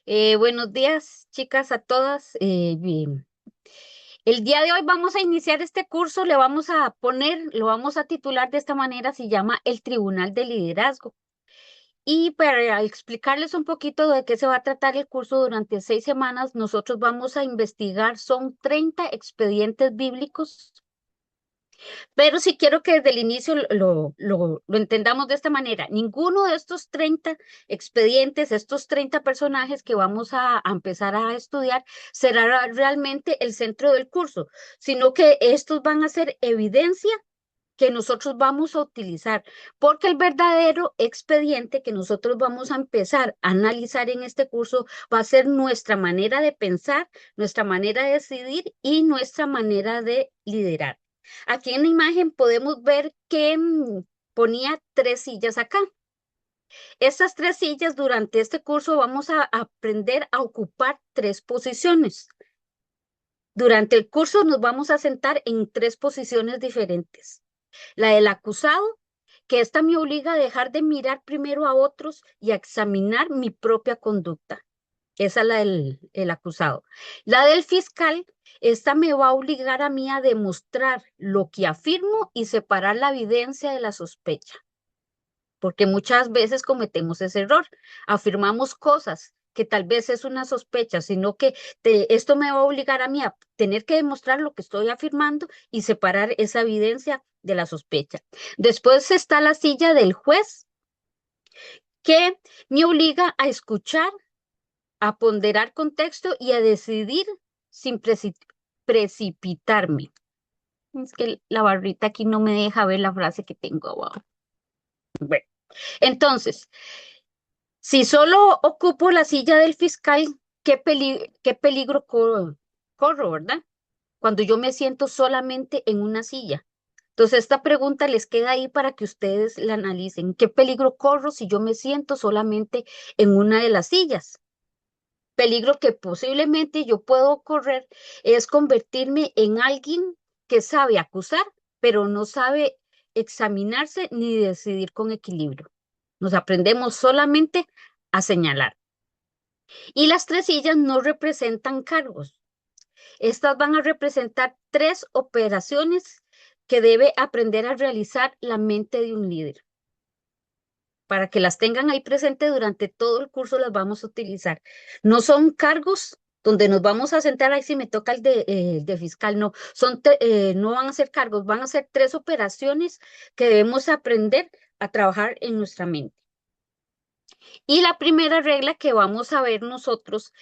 Buenos días, chicas, a todas. Bien. El día de hoy vamos a iniciar este curso, lo vamos a titular de esta manera, se llama el Tribunal de Liderazgo. Y para explicarles un poquito de qué se va a tratar el curso durante 6 semanas, nosotros vamos a investigar, son 30 expedientes bíblicos, pero sí quiero que desde el inicio lo entendamos de esta manera. Ninguno de estos 30 expedientes, estos 30 personajes que vamos a empezar a estudiar, será realmente el centro del curso, sino que estos van a ser evidencia que nosotros vamos a utilizar, porque el verdadero expediente que nosotros vamos a empezar a analizar en este curso va a ser nuestra manera de pensar, nuestra manera de decidir y nuestra manera de liderar. Aquí en la imagen podemos ver que ponía 3 sillas acá. Estas 3 sillas durante este curso vamos a aprender a ocupar 3 posiciones. Durante el curso nos vamos a sentar en 3 posiciones diferentes. La del acusado, que esta me obliga a dejar de mirar primero a otros y a examinar mi propia conducta. Esa es la del el acusado. La del fiscal, esta me va a obligar a mí a demostrar lo que afirmo y separar la evidencia de la sospecha, porque muchas veces cometemos ese error. Afirmamos cosas que tal vez es una sospecha, sino que esto me va a obligar a mí a tener que demostrar lo que estoy afirmando y separar esa evidencia de la sospecha. Después está la silla del juez, que me obliga a escuchar, a ponderar contexto y a decidir sin precipitarme. Es que la barrita aquí no me deja ver la frase que tengo abajo. Bueno, entonces, si solo ocupo la silla del fiscal, qué peligro corro, ¿verdad? Cuando yo me siento solamente en una silla. Entonces, esta pregunta les queda ahí para que ustedes la analicen. ¿Qué peligro corro si yo me siento solamente en una de las sillas? Peligro que posiblemente yo puedo correr es convertirme en alguien que sabe acusar, pero no sabe examinarse ni decidir con equilibrio. Nos aprendemos solamente a señalar. Y las 3 sillas no representan cargos. Estas van a representar 3 operaciones que debe aprender a realizar la mente de un líder. Para que las tengan ahí presente durante todo el curso, las vamos a utilizar. No son cargos donde nos vamos a sentar ahí si me toca el de fiscal, no, no van a ser cargos, van a ser 3 operaciones que debemos aprender a trabajar en nuestra mente. Y la primera regla que vamos a ver nosotros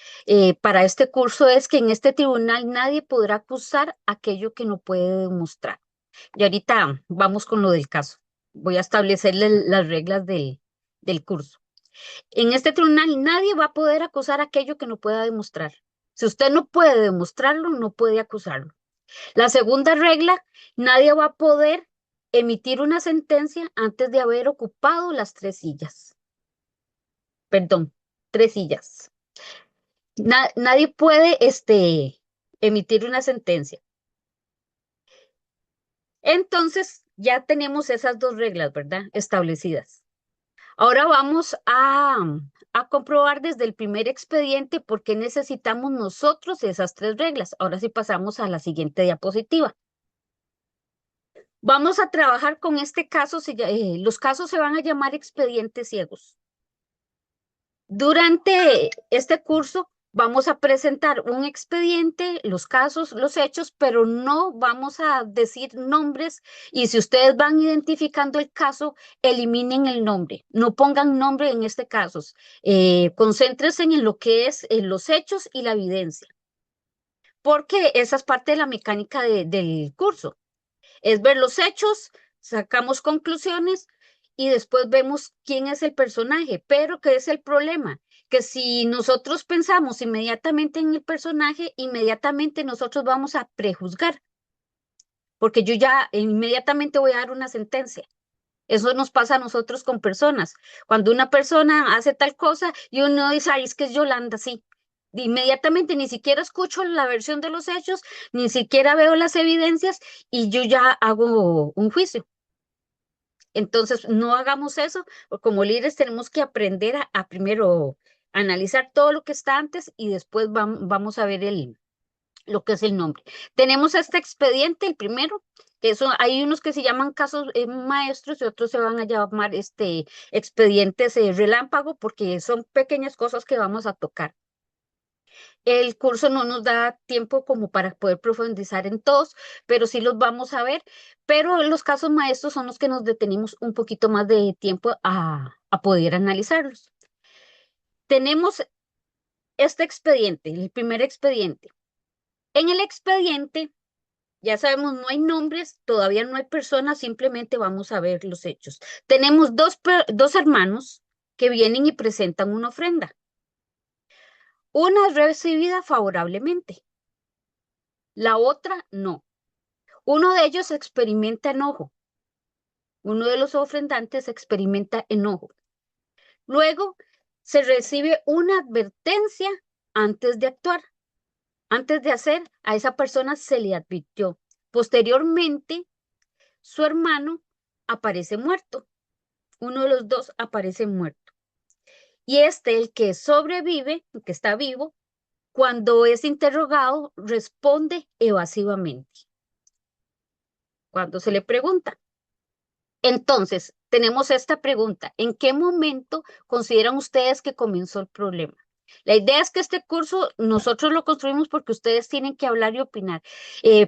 para este curso es que en este tribunal nadie podrá acusar aquello que no puede demostrar. Y ahorita vamos con lo del caso. Voy a establecerle las reglas del curso. En este tribunal nadie va a poder acusar aquello que no pueda demostrar. Si usted no puede demostrarlo, no puede acusarlo. La segunda regla, nadie va a poder emitir una sentencia antes de haber ocupado las 3 sillas. Perdón, 3 sillas. Nadie puede emitir una sentencia. Entonces, ya tenemos esas 2 reglas, ¿verdad? Establecidas. Ahora vamos a comprobar desde el primer expediente por qué necesitamos nosotros esas 3 reglas. Ahora sí pasamos a la siguiente diapositiva. Vamos a trabajar con este caso, los casos se van a llamar expedientes ciegos. Durante este curso vamos a presentar un expediente, los casos, los hechos, pero no vamos a decir nombres y si ustedes van identificando el caso, eliminen el nombre, no pongan nombre en este caso. Concéntrense en lo que es en los hechos y la evidencia, porque esa es parte de la mecánica del curso. Es ver los hechos, sacamos conclusiones y después vemos quién es el personaje. Pero ¿qué es el problema? Que si nosotros pensamos inmediatamente en el personaje, inmediatamente nosotros vamos a prejuzgar, porque yo ya inmediatamente voy a dar una sentencia. Eso nos pasa a nosotros con personas. Cuando una persona hace tal cosa y uno dice, ay, es que es Yolanda, sí. Inmediatamente ni siquiera escucho la versión de los hechos, ni siquiera veo las evidencias y yo ya hago un juicio. Entonces, no hagamos eso, porque como líderes tenemos que aprender a primero analizar todo lo que está antes y después vamos a ver lo que es el nombre. Tenemos este expediente, el primero, que son, hay unos que se llaman casos maestros y otros se van a llamar expedientes relámpago porque son pequeñas cosas que vamos a tocar. El curso no nos da tiempo como para poder profundizar en todos, pero sí los vamos a ver. Pero los casos maestros son los que nos detenemos un poquito más de tiempo a poder analizarlos. Tenemos este expediente, el primer expediente. En el expediente, ya sabemos, no hay nombres, todavía no hay personas, simplemente vamos a ver los hechos. Tenemos dos hermanos que vienen y presentan una ofrenda. Una es recibida favorablemente, la otra no. Uno de ellos experimenta enojo. Uno de los ofrendantes experimenta enojo. Luego se recibe una advertencia antes de actuar. Antes de hacer, a esa persona se le advirtió. Posteriormente, su hermano aparece muerto. Uno de los dos aparece muerto. Y el que sobrevive, el que está vivo, cuando es interrogado, responde evasivamente. Cuando se le pregunta. Entonces, tenemos esta pregunta. ¿En qué momento consideran ustedes que comenzó el problema? La idea es que este curso nosotros lo construimos porque ustedes tienen que hablar y opinar.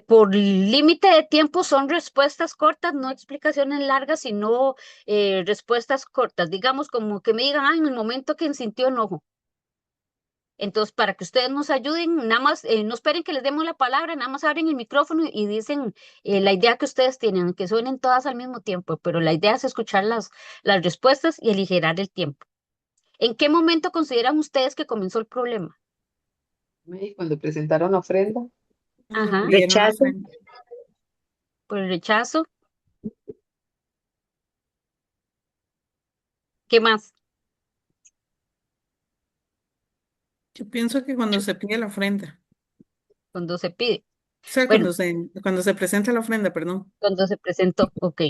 Por límite de tiempo son respuestas cortas, no explicaciones largas, sino respuestas cortas. Digamos como que me digan, en el momento que sintió enojo. Entonces, para que ustedes nos ayuden, nada más, no esperen que les demos la palabra, nada más abren el micrófono y dicen la idea que ustedes tienen, que suenen todas al mismo tiempo, pero la idea es escuchar las respuestas y aligerar el tiempo. ¿En qué momento consideran ustedes que comenzó el problema? Cuando presentaron la ofrenda, Cuando Ajá, pidieron la Rechazo. ofrenda. por el rechazo. ¿Qué más? Yo pienso que cuando se pide la ofrenda, Cuando se pide. o sea, Bueno, cuando se presenta la ofrenda, perdón. cuando se presentó, ok.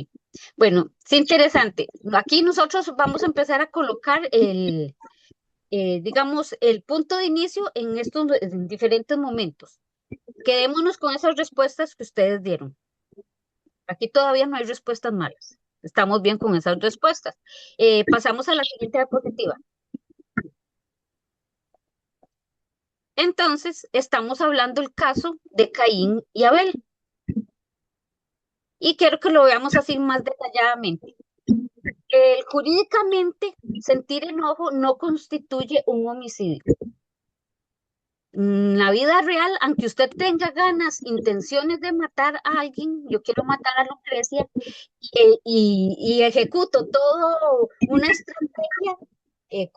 Bueno, es interesante. Aquí nosotros vamos a empezar a colocar digamos, el punto de inicio en estos en diferentes momentos. Quedémonos con esas respuestas que ustedes dieron. Aquí todavía no hay respuestas malas. Estamos bien con esas respuestas. Pasamos a la siguiente diapositiva. Entonces, estamos hablando del caso de Caín y Abel. Y quiero que lo veamos así más detalladamente. Jurídicamente, sentir enojo no constituye un homicidio. En la vida real, aunque usted tenga ganas, intenciones de matar a alguien, yo quiero matar a Lucrecia y ejecuto todo una estrategia,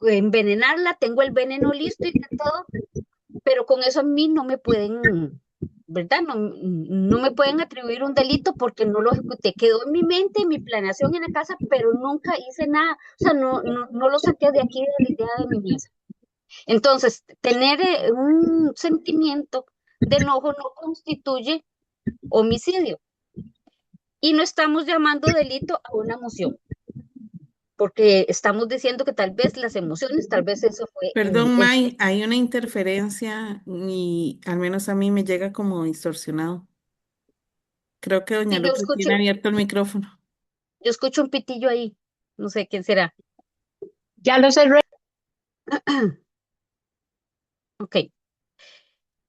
envenenarla, tengo el veneno listo y todo, pero con eso a mí no me pueden, ¿verdad? No me pueden atribuir un delito porque no lo ejecuté. Quedó en mi mente, en mi planeación en la casa, pero nunca hice nada. O sea, no lo saqué de aquí de la idea de mi mesa. Entonces, tener un sentimiento de enojo no constituye homicidio y no estamos llamando delito a una emoción, porque estamos diciendo que tal vez las emociones, tal vez eso fue Perdón, May, hay una interferencia y al menos a mí me llega como distorsionado. Creo que doña sí, Lupe tiene abierto el micrófono. yo escucho un pitillo ahí, no sé quién será. Ya lo cerré. Ok.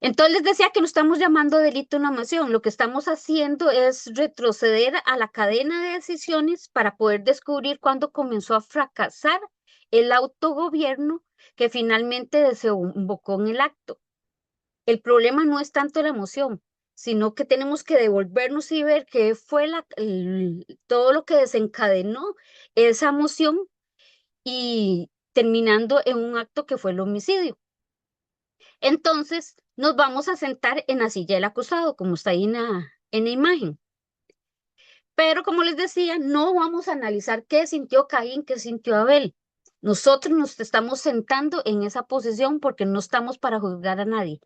Entonces les decía que no estamos llamando delito a una emoción, lo que estamos haciendo es retroceder a la cadena de decisiones para poder descubrir cuándo comenzó a fracasar el autogobierno que finalmente desembocó en el acto. El problema no es tanto la emoción, sino que tenemos que devolvernos y ver qué fue todo lo que desencadenó esa emoción y terminando en un acto que fue el homicidio. Entonces, nos vamos a sentar en la silla del acusado, como está ahí en la imagen. Pero como les decía, no vamos a analizar qué sintió Caín, qué sintió Abel. Nosotros nos estamos sentando en esa posición porque no estamos para juzgar a nadie.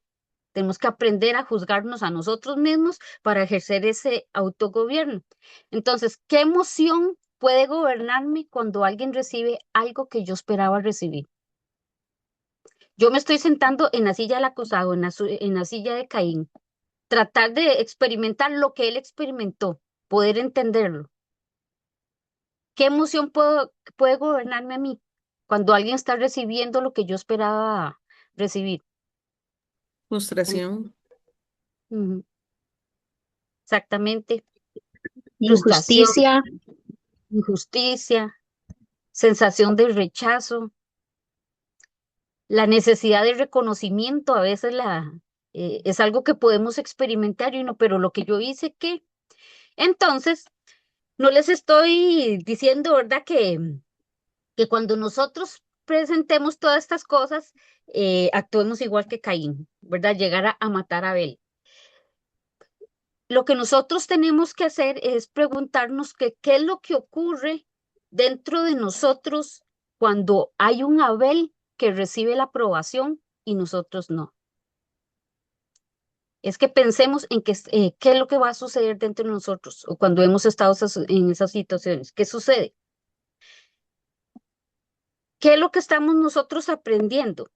Tenemos que aprender a juzgarnos a nosotros mismos para ejercer ese autogobierno. Entonces, ¿qué emoción puede gobernarme cuando alguien recibe algo que yo esperaba recibir? Yo me estoy sentando en la silla del acusado, en la silla de Caín, tratar de experimentar lo que él experimentó, poder entenderlo. ¿Qué emoción puede gobernarme a mí cuando alguien está recibiendo lo que yo esperaba recibir? En- Frustración. Ujú, exactamente. Frustración, Injusticia, injusticia, sensación de rechazo, la necesidad de reconocimiento, a veces es algo que podemos experimentar y uno, pero lo que yo hice, ¿qué? Entonces, no les estoy diciendo, ¿verdad? Que cuando nosotros presentemos todas estas cosas, actuemos igual que Caín, ¿verdad? Llegar a matar a Abel. Lo que nosotros tenemos que hacer es preguntarnos que qué es lo que ocurre dentro de nosotros cuando hay un Abel que recibe la aprobación y nosotros no. Es que pensemos en qué es lo que va a suceder dentro de nosotros o cuando hemos estado en esas situaciones. ¿Qué sucede? ¿Qué es lo que estamos nosotros aprendiendo?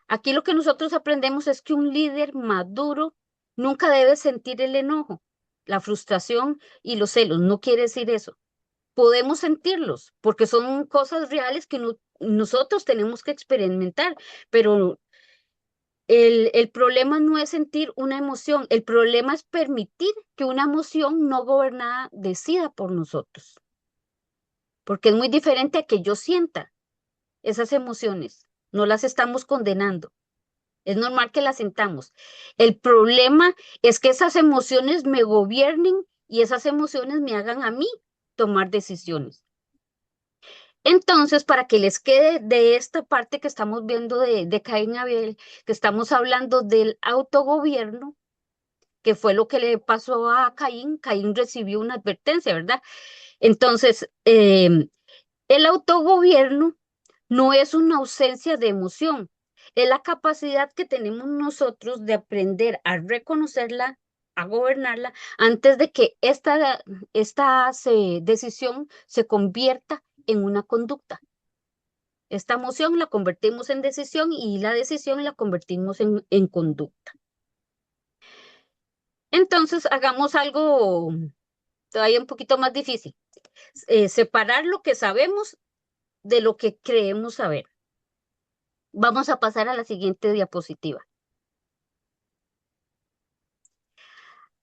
Aquí lo que nosotros aprendemos es que un líder maduro nunca debe sentir el enojo, la frustración y los celos. No quiere decir eso. Podemos sentirlos porque son cosas reales que nosotros tenemos que experimentar, pero el problema no es sentir una emoción, el problema es permitir que una emoción no gobernada decida por nosotros, porque es muy diferente a que yo sienta esas emociones, no las estamos condenando. Es normal que las sintamos. El problema es que esas emociones me gobiernen y esas emociones me hagan a mí tomar decisiones. Entonces, para que les quede de esta parte que estamos viendo de Caín y Abel, que estamos hablando del autogobierno, que fue lo que le pasó a Caín, Caín recibió una advertencia, ¿verdad? Entonces, el autogobierno no es una ausencia de emoción, es la capacidad que tenemos nosotros de aprender a reconocerla, a gobernarla, antes de que esta decisión se convierta en una conducta. Esta emoción la convertimos en decisión y la decisión la convertimos en conducta. Entonces, hagamos algo todavía un poquito más difícil. Separar lo que sabemos de lo que creemos saber. Vamos a pasar a la siguiente diapositiva.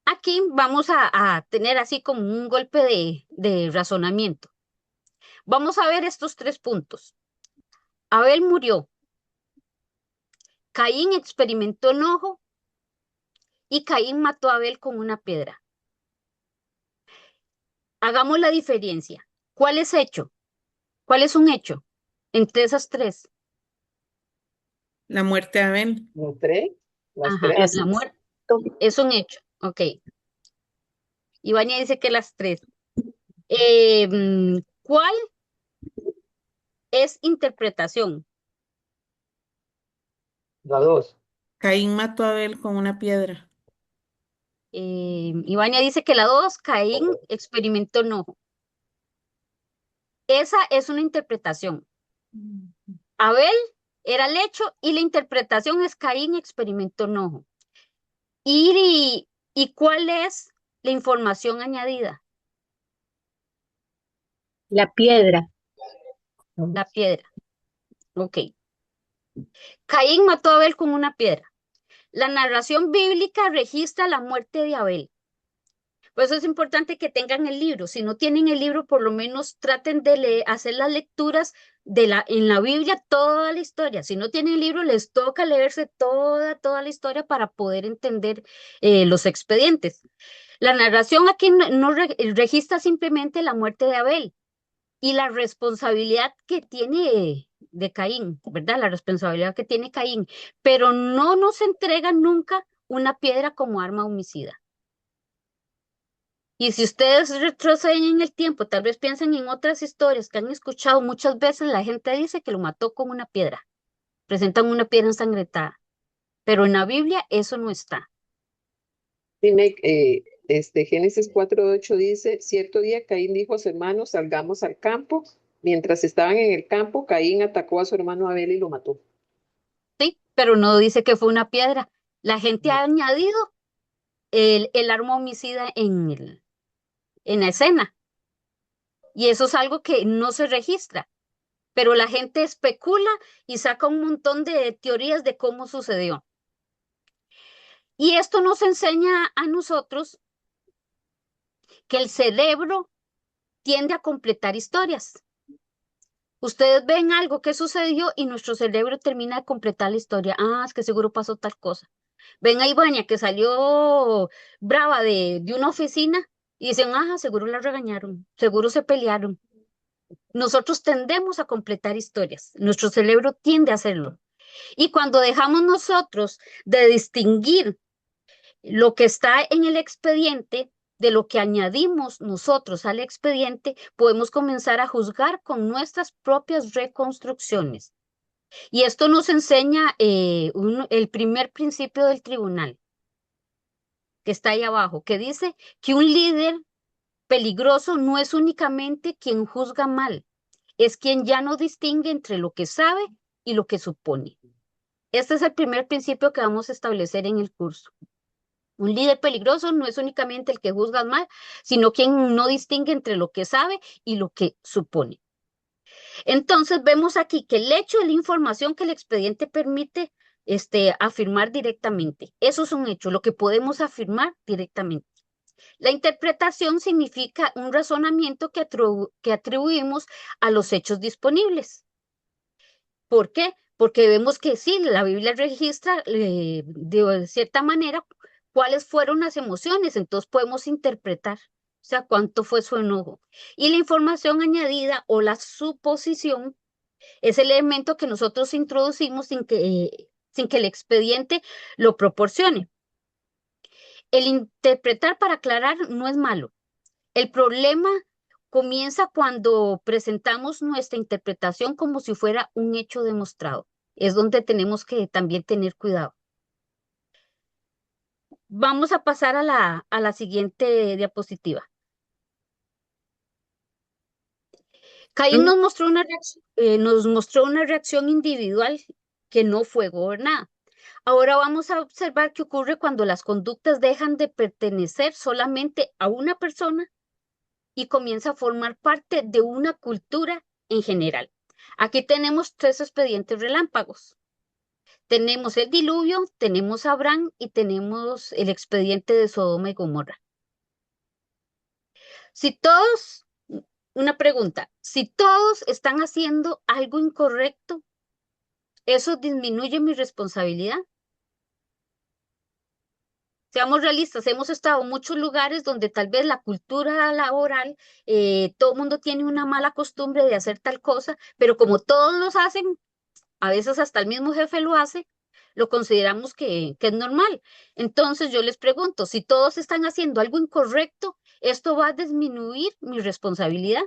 Aquí vamos a tener así como un golpe de razonamiento. Vamos a ver estos tres puntos. Abel murió, Caín experimentó enojo y Caín mató a Abel con una piedra. Hagamos la diferencia. ¿Cuál es hecho? ¿Cuál es un hecho entre esas tres? La muerte de Abel. ¿Los tres? ¿Las Ajá, tres? la muerte es un hecho. Ok. Ivania dice que las tres. ¿Cuál es interpretación? Las dos. Caín mató a Abel con una piedra. Ivania dice que la dos, Caín experimentó enojo. Esa es una interpretación. Abel era el hecho y la interpretación es Caín experimentó enojo. ¿Y cuál es la información añadida? la piedra, La piedra. Ok. Caín mató a Abel con una piedra. La narración bíblica registra la muerte de Abel. Por eso es importante que tengan el libro. Si no tienen el libro, por lo menos traten de hacer las lecturas en la Biblia toda la historia. Si no tienen el libro, les toca leerse toda la historia para poder entender los expedientes. La narración aquí registra simplemente la muerte de Abel y la responsabilidad que tiene de Caín, ¿verdad? La responsabilidad que tiene Caín, pero no nos entrega nunca una piedra como arma homicida. Y si ustedes retroceden en el tiempo, tal vez piensen en otras historias que han escuchado muchas veces, la gente dice que lo mató con una piedra, presentan una piedra ensangrentada, pero en la Biblia eso no está. Dime, Génesis 4:8 dice, cierto día Caín dijo a su hermano, salgamos al campo. Mientras estaban en el campo, Caín atacó a su hermano Abel y lo mató. ¿Sí? pero no dice que fue una piedra. La gente ha añadido el arma homicida en la escena, y eso es algo que no se registra, pero la gente especula y saca un montón de teorías de cómo sucedió. Y esto nos enseña a nosotros que el cerebro tiende a completar historias. Ustedes ven algo que sucedió y nuestro cerebro termina de completar la historia. Ah, es que seguro pasó tal cosa. Ven a Ibaña que salió brava de una oficina y dicen, ah, seguro la regañaron, seguro se pelearon. Nosotros tendemos a completar historias, nuestro cerebro tiende a hacerlo. Y cuando dejamos nosotros de distinguir lo que está en el expediente de lo que añadimos nosotros al expediente, podemos comenzar a juzgar con nuestras propias reconstrucciones. Y esto nos enseña el primer principio del tribunal, que está ahí abajo, que dice que un líder peligroso no es únicamente quien juzga mal, es quien ya no distingue entre lo que sabe y lo que supone. Este es el primer principio que vamos a establecer en el curso. Un líder peligroso no es únicamente el que juzga mal, sino quien no distingue entre lo que sabe y lo que supone. Entonces vemos aquí que el hecho de la información que el expediente permite afirmar directamente. Eso es un hecho, lo que podemos afirmar directamente. La interpretación significa un razonamiento que atribuimos a los hechos disponibles. ¿Por qué? Porque vemos que sí, la Biblia registra de cierta manera cuáles fueron las emociones, entonces podemos interpretar, o sea, cuánto fue su enojo. Y la información añadida o la suposición es el elemento que nosotros introducimos sin que el expediente lo proporcione. El interpretar para aclarar no es malo. El problema comienza cuando presentamos nuestra interpretación como si fuera un hecho demostrado. Es donde tenemos que también tener cuidado. Vamos a pasar a la siguiente diapositiva. Caín nos mostró una reacción individual que no fue gobernada. Ahora vamos a observar qué ocurre cuando las conductas dejan de pertenecer solamente a una persona y comienza a formar parte de una cultura en general. Aquí tenemos 3 expedientes relámpagos. Tenemos el diluvio, tenemos a Abraham y tenemos el expediente de Sodoma y Gomorra. Una pregunta, si todos están haciendo algo incorrecto, ¿eso disminuye mi responsabilidad? Seamos realistas, hemos estado en muchos lugares donde tal vez la cultura laboral, todo el mundo tiene una mala costumbre de hacer tal cosa, pero como todos los hacen, a veces hasta el mismo jefe lo hace, lo consideramos que es normal. Entonces yo les pregunto, si todos están haciendo algo incorrecto, ¿esto va a disminuir mi responsabilidad?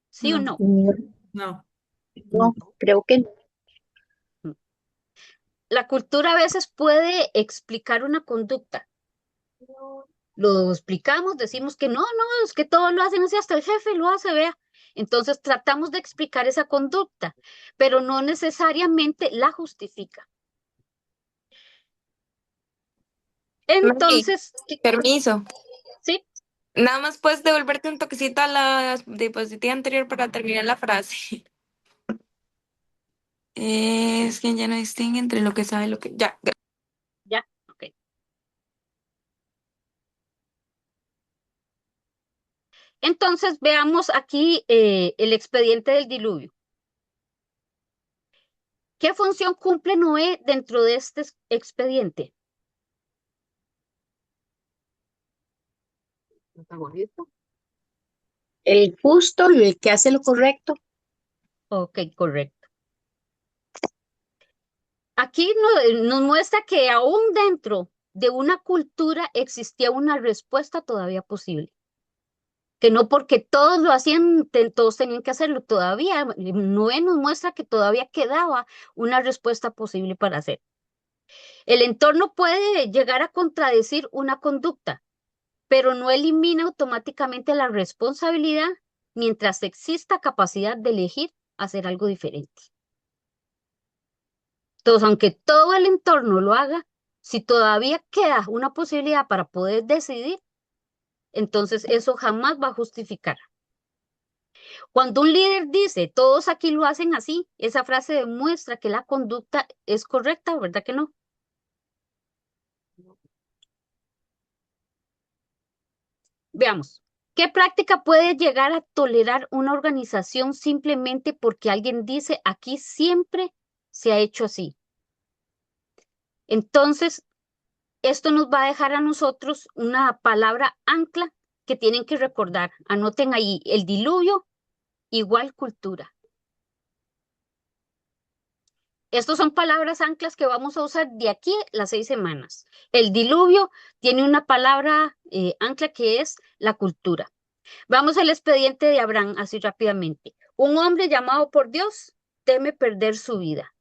¿Sí o No, no? no. No, creo que no. La cultura a veces puede explicar una conducta. Lo explicamos, decimos que no, es que todos lo hacen así, hasta el jefe lo hace, vea. Entonces tratamos de explicar esa conducta, pero no necesariamente la justifica. Mari, Entonces, permiso. sí, Nada más puedes devolverte un toquecito a la diapositiva anterior para terminar la frase. Es quien ya no distingue entre lo que sabe y lo que... Ya. ya, ok. Entonces veamos aquí el expediente del diluvio. ¿Qué función cumple Noé dentro de este expediente? Protagonista. El justo y el que hace lo correcto. Ok, correcto. Aquí nos muestra que aún dentro de una cultura existía una respuesta todavía posible. Que no porque todos lo hacían, todos tenían que hacerlo. Todavía, Noé nos muestra que todavía quedaba una respuesta posible para hacer. El entorno puede llegar a contradecir una conducta, pero no elimina automáticamente la responsabilidad mientras exista capacidad de elegir hacer algo diferente. Entonces, aunque todo el entorno lo haga, si todavía queda una posibilidad para poder decidir, entonces eso jamás va a justificar. Cuando un líder dice, todos aquí lo hacen así, esa frase demuestra que la conducta es correcta, ¿verdad que no? Veamos, ¿qué práctica puede llegar a tolerar una organización simplemente porque alguien dice, aquí siempre se ha hecho así? Entonces, esto nos va a dejar a nosotros una palabra ancla que tienen que recordar. Anoten ahí, el diluvio igual cultura. Estas son palabras anclas que vamos a usar de aquí las 6 semanas. El diluvio tiene una palabra ancla que es la cultura. Vamos al expediente de Abraham así rápidamente. Un hombre llamado por Dios teme perder su vida.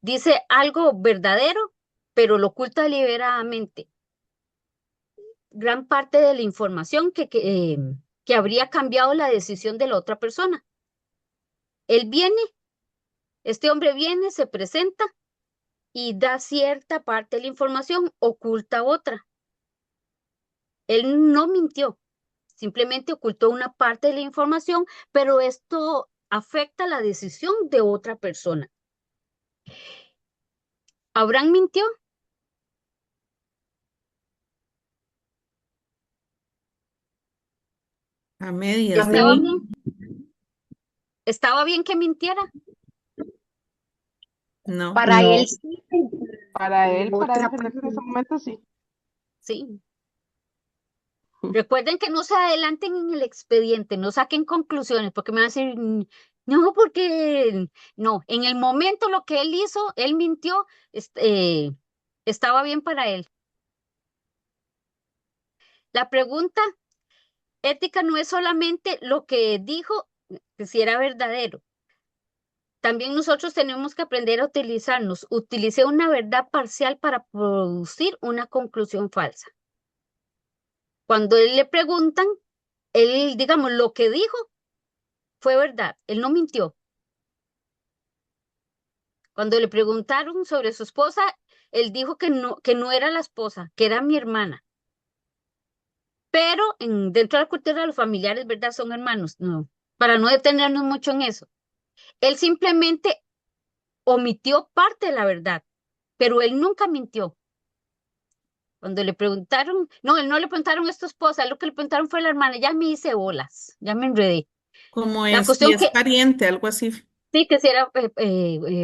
Dice algo verdadero, pero lo oculta deliberadamente. Gran parte de la información que habría cambiado la decisión de la otra persona. Él viene, este hombre viene, se presenta y da cierta parte de la información, oculta otra. Él no mintió, simplemente ocultó una parte de la información, pero esto afecta la decisión de otra persona. ¿Abraham mintió? A medias, ¿Estaba diría. bien? ¿Estaba bien que mintiera? No. Para No, él sí, Para él, para otra defenderse en ese persona. momento, sí. Sí. Recuerden que no se adelanten en el expediente, no saquen conclusiones, porque me van a decir, no, porque no, en el momento lo que él hizo, él mintió, estaba bien para él. La pregunta ética no es solamente lo que dijo, que si era verdadero. También nosotros tenemos que aprender a utilizarnos. Utilicé una verdad parcial para producir una conclusión falsa. Cuando él le preguntan, él, digamos, lo que dijo fue verdad, él no mintió. Cuando le preguntaron sobre su esposa, él dijo que no era la esposa, que era mi hermana. Pero dentro de la cultura de los familiares, ¿verdad? Son hermanos, no, para no detenernos mucho en eso. Él simplemente omitió parte de la verdad, pero él nunca mintió. Cuando le preguntaron, no, él no le preguntaron a su esposa, lo que le preguntaron fue a la hermana, ya me hice bolas, ya me enredé. Como La es, si cuestión es que, pariente, algo así. sí, que sí era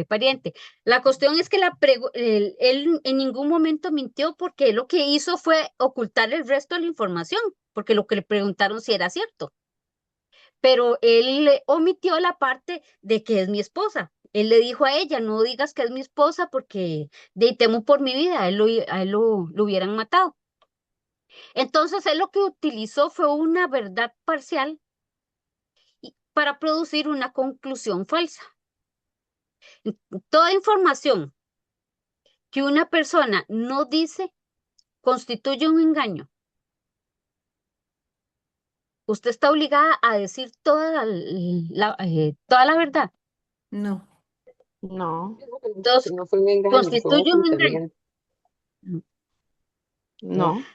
pariente. La cuestión es que él en ningún momento mintió porque él lo que hizo fue ocultar el resto de la información, porque lo que le preguntaron si era cierto. Pero él omitió la parte de que es mi esposa. Él le dijo a ella, no digas que es mi esposa porque temo por mi vida, a él lo hubieran matado. Entonces él lo que utilizó fue una verdad parcial para producir una conclusión falsa. Toda información que una persona no dice constituye un engaño. Usted está obligada a decir toda la verdad. No. No, que Entonces, no fue un engaño, fue un constituye un engaño. ocultamiento. No, no.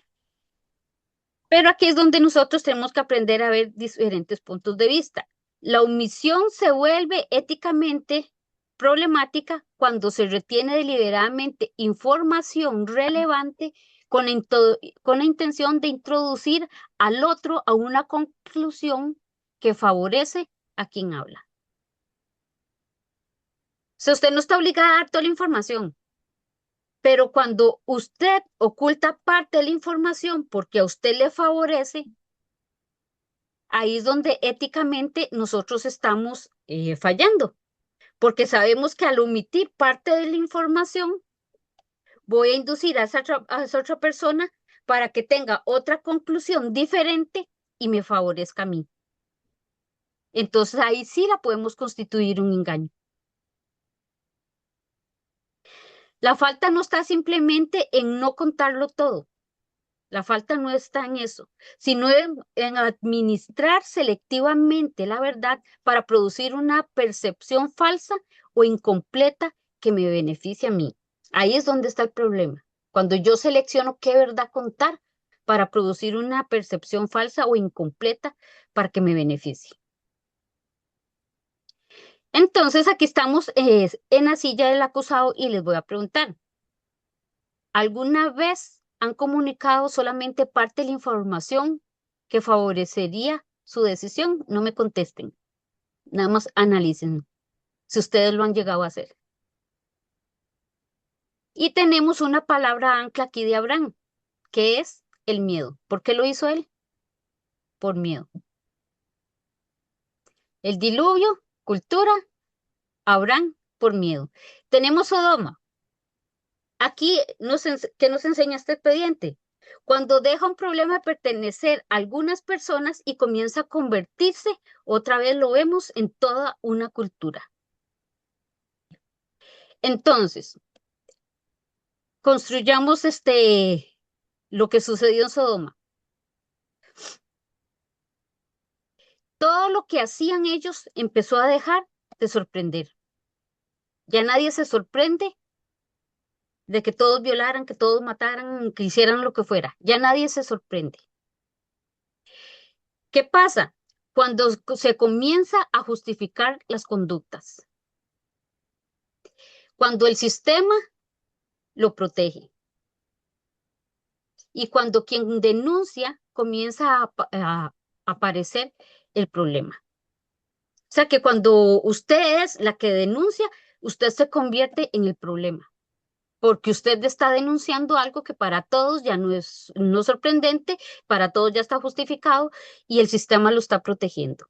Pero aquí es donde nosotros tenemos que aprender a ver diferentes puntos de vista. La omisión se vuelve éticamente problemática cuando se retiene deliberadamente información relevante con la intención de introducir al otro a una conclusión que favorece a quien habla. Si usted no está obligada a dar toda la información, pero cuando usted oculta parte de la información porque a usted le favorece, ahí es donde éticamente nosotros estamos fallando, porque sabemos que al omitir parte de la información, voy a inducir a esa otra persona para que tenga otra conclusión diferente y me favorezca a mí. Entonces ahí sí la podemos constituir un engaño. La falta no está simplemente en no contarlo todo. La falta no está en eso, sino en administrar selectivamente la verdad para producir una percepción falsa o incompleta que me beneficie a mí. Ahí es donde está el problema. Cuando yo selecciono qué verdad contar para producir una percepción falsa o incompleta para que me beneficie. Entonces aquí estamos en la silla del acusado y les voy a preguntar, ¿alguna vez han comunicado solamente parte de la información que favorecería su decisión? No me contesten, nada más analicen si ustedes lo han llegado a hacer. Y tenemos una palabra ancla aquí de Abraham, que es el miedo. ¿Por qué lo hizo él? Por miedo. El diluvio, cultura, Abraham, por miedo. Tenemos Sodoma. Aquí, ¿qué nos enseña este expediente? Cuando deja un problema de pertenecer a algunas personas y comienza a convertirse, otra vez lo vemos en toda una cultura. Entonces, construyamos lo que sucedió en Sodoma. Todo lo que hacían ellos empezó a dejar de sorprender. Ya nadie se sorprende de que todos violaran, que todos mataran, que hicieran lo que fuera. Ya nadie se sorprende. ¿Qué pasa? Cuando se comienza a justificar las conductas. Cuando el sistema lo protege. Y cuando quien denuncia comienza a aparecer el problema. O sea que cuando usted es la que denuncia, usted se convierte en el problema. Porque usted está denunciando algo que para todos ya no es sorprendente, para todos ya está justificado y el sistema lo está protegiendo.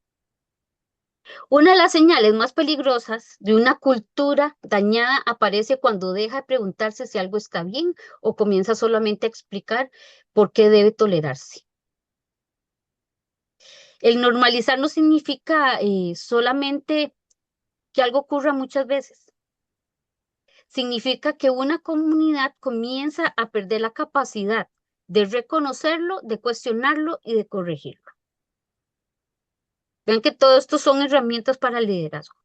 Una de las señales más peligrosas de una cultura dañada aparece cuando deja de preguntarse si algo está bien o comienza solamente a explicar por qué debe tolerarse. El normalizar no significa solamente que algo ocurra muchas veces. Significa que una comunidad comienza a perder la capacidad de reconocerlo, de cuestionarlo y de corregirlo. Vean que todo esto son herramientas para el liderazgo.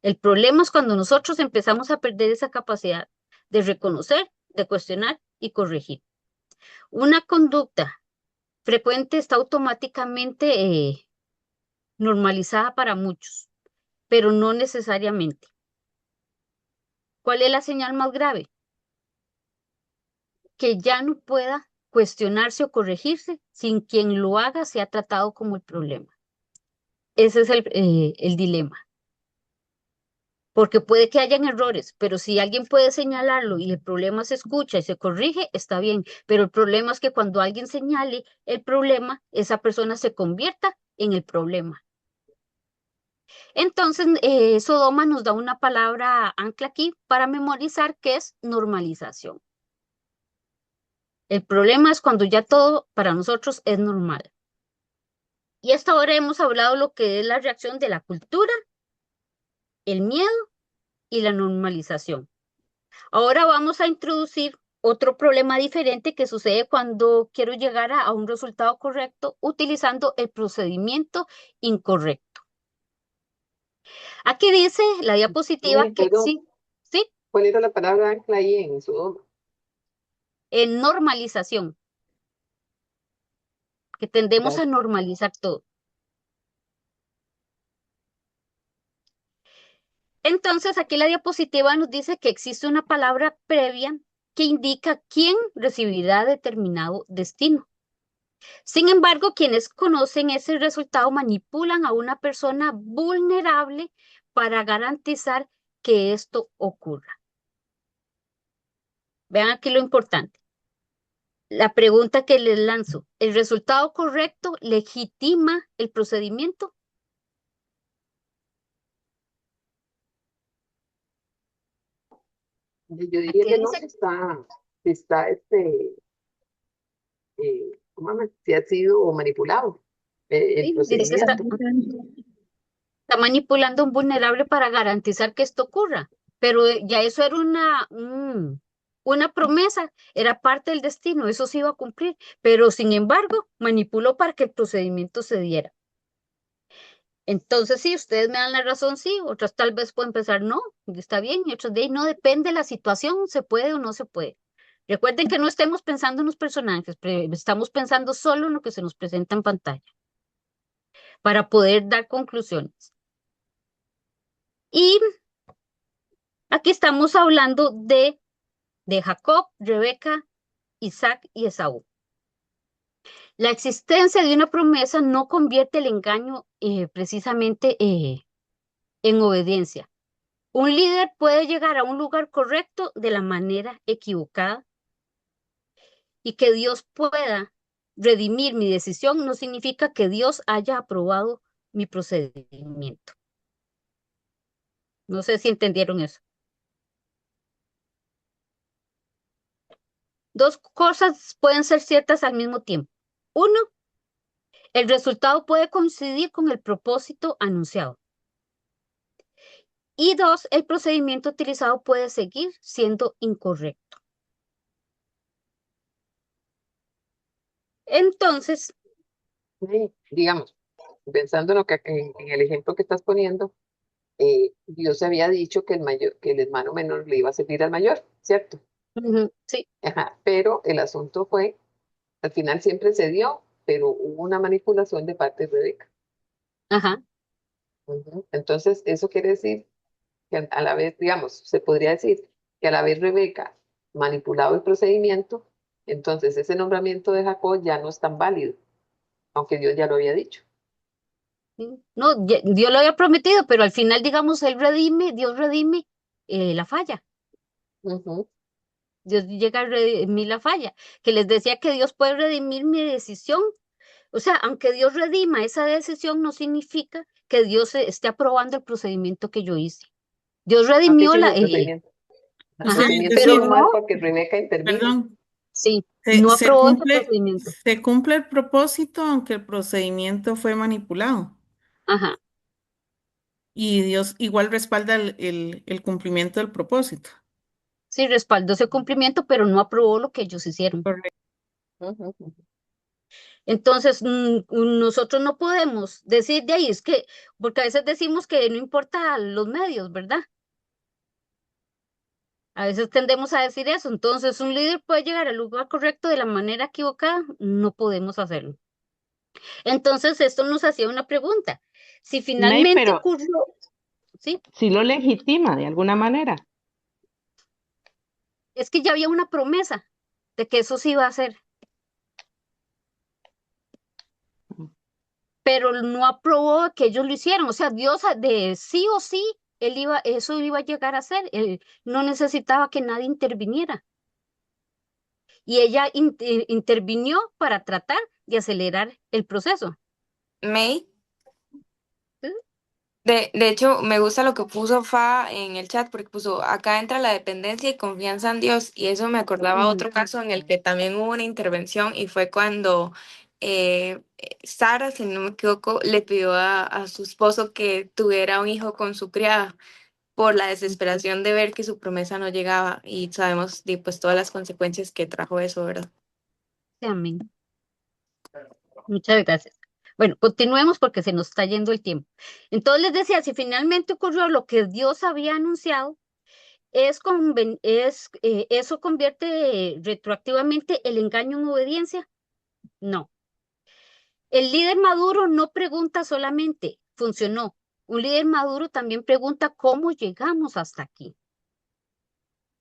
El problema es cuando nosotros empezamos a perder esa capacidad de reconocer, de cuestionar y corregir. Una conducta frecuente está automáticamente normalizada para muchos, pero no necesariamente. ¿Cuál es la señal más grave? Que ya no pueda cuestionarse o corregirse sin quien lo haga sea tratado como el problema. Ese es el dilema. Porque puede que hayan errores, pero si alguien puede señalarlo y el problema se escucha y se corrige, está bien. Pero el problema es que cuando alguien señale el problema, esa persona se convierta en el problema. Entonces, Sodoma nos da una palabra ancla aquí para memorizar que es normalización. El problema es cuando ya todo para nosotros es normal. Y hasta ahora hemos hablado lo que es la reacción de la cultura, el miedo y la normalización. Ahora vamos a introducir otro problema diferente que sucede cuando quiero llegar a un resultado correcto utilizando el procedimiento incorrecto. Aquí dice la diapositiva que sí, ¿Cuál era la palabra ancla ahí en Sodoma? en normalización, que tendemos a normalizar todo. Entonces, aquí la diapositiva nos dice que existe una palabra previa que indica quién recibirá determinado destino. Sin embargo, quienes conocen ese resultado manipulan a una persona vulnerable para garantizar que esto ocurra. Vean aquí lo importante. La pregunta que les lanzo, ¿el resultado correcto legitima el procedimiento? Yo diría que no, si ha sido manipulado el Sí, dice que procedimiento. está manipulando a un vulnerable para garantizar que esto ocurra. Pero ya eso era una promesa, era parte del destino, eso se iba a cumplir. Pero sin embargo, manipuló para que el procedimiento se diera. Entonces, sí, ustedes me dan la razón, sí, otras tal vez pueden pensar no, está bien, y otras de ahí no, depende de la situación, se puede o no se puede. Recuerden que no estemos pensando en los personajes, estamos pensando solo en lo que se nos presenta en pantalla para poder dar conclusiones. Y aquí estamos hablando de Jacob, Rebeca, Isaac y Esaú. La existencia de una promesa no convierte el engaño precisamente en obediencia. Un líder puede llegar a un lugar correcto de la manera equivocada y que Dios pueda redimir mi decisión no significa que Dios haya aprobado mi procedimiento. No sé si entendieron eso. Dos cosas pueden ser ciertas al mismo tiempo. Uno, el resultado puede coincidir con el propósito anunciado. Y dos, el procedimiento utilizado puede seguir siendo incorrecto. Entonces, Sí, digamos, pensando en, en el ejemplo que estás poniendo, Dios había dicho que que el hermano menor le iba a servir al mayor, ¿cierto? sí, Ajá, pero el asunto fue, al final siempre se dio, pero hubo una manipulación de parte de Rebeca. ajá, Ujú. Entonces, eso quiere decir que a la vez, digamos, se podría decir que a la vez Rebeca manipulado el procedimiento, entonces ese nombramiento de Jacob ya no es tan válido, aunque Dios ya lo había dicho. sí. No, Dios lo había prometido, pero al final, digamos, Dios redime la falla. Ujú. Dios llega a redimir la falla, que les decía que Dios puede redimir mi decisión. O sea, aunque Dios redima esa decisión, no significa que Dios esté aprobando el procedimiento que yo hice. Dios Así redimió sí, la, el procedimiento. El O sea, ajá, es procedimiento pero estuvo decir, no, mal porque Rebeca intervino. perdón, sí, no aprobó ese procedimiento. se cumple el propósito aunque el procedimiento fue manipulado. Ajá, Y Dios igual respalda el cumplimiento del propósito. sí, respaldó ese cumplimiento, pero no aprobó lo que ellos hicieron. Correcto. Ujú, ujú. Entonces, nosotros no podemos decir de ahí, es que, porque a veces decimos que no importa los medios, ¿verdad? A veces tendemos a decir eso. Entonces, un líder puede llegar al lugar correcto de la manera equivocada, no podemos hacerlo. Entonces, esto nos hacía una pregunta. Si May, finalmente pero ocurrió, sí, sí lo legitima de alguna manera. es que ya había una promesa de que eso sí iba a hacer, pero no aprobó que ellos lo hicieran. O sea, Dios de sí o sí, eso iba a llegar a ser. Él no necesitaba que nadie interviniera. Y ella intervinió para tratar de acelerar el proceso. May. ¿Sí? De hecho, me gusta lo que puso Fa en el chat porque puso, acá entra la dependencia y confianza en Dios. Y eso me acordaba Ujú. otro caso en el que también hubo una intervención y fue cuando Sara, si no me equivoco, le pidió a su esposo que tuviera un hijo con su criada por la desesperación de ver que su promesa no llegaba. Y sabemos pues todas las consecuencias que trajo eso, ¿verdad? Sí, amén. Muchas gracias. Bueno, continuemos porque se nos está yendo el tiempo. Entonces les decía, si finalmente ocurrió lo que Dios había anunciado, ¿eso convierte retroactivamente el engaño en obediencia? No. El líder maduro no pregunta solamente, funcionó. Un líder maduro también pregunta cómo llegamos hasta aquí.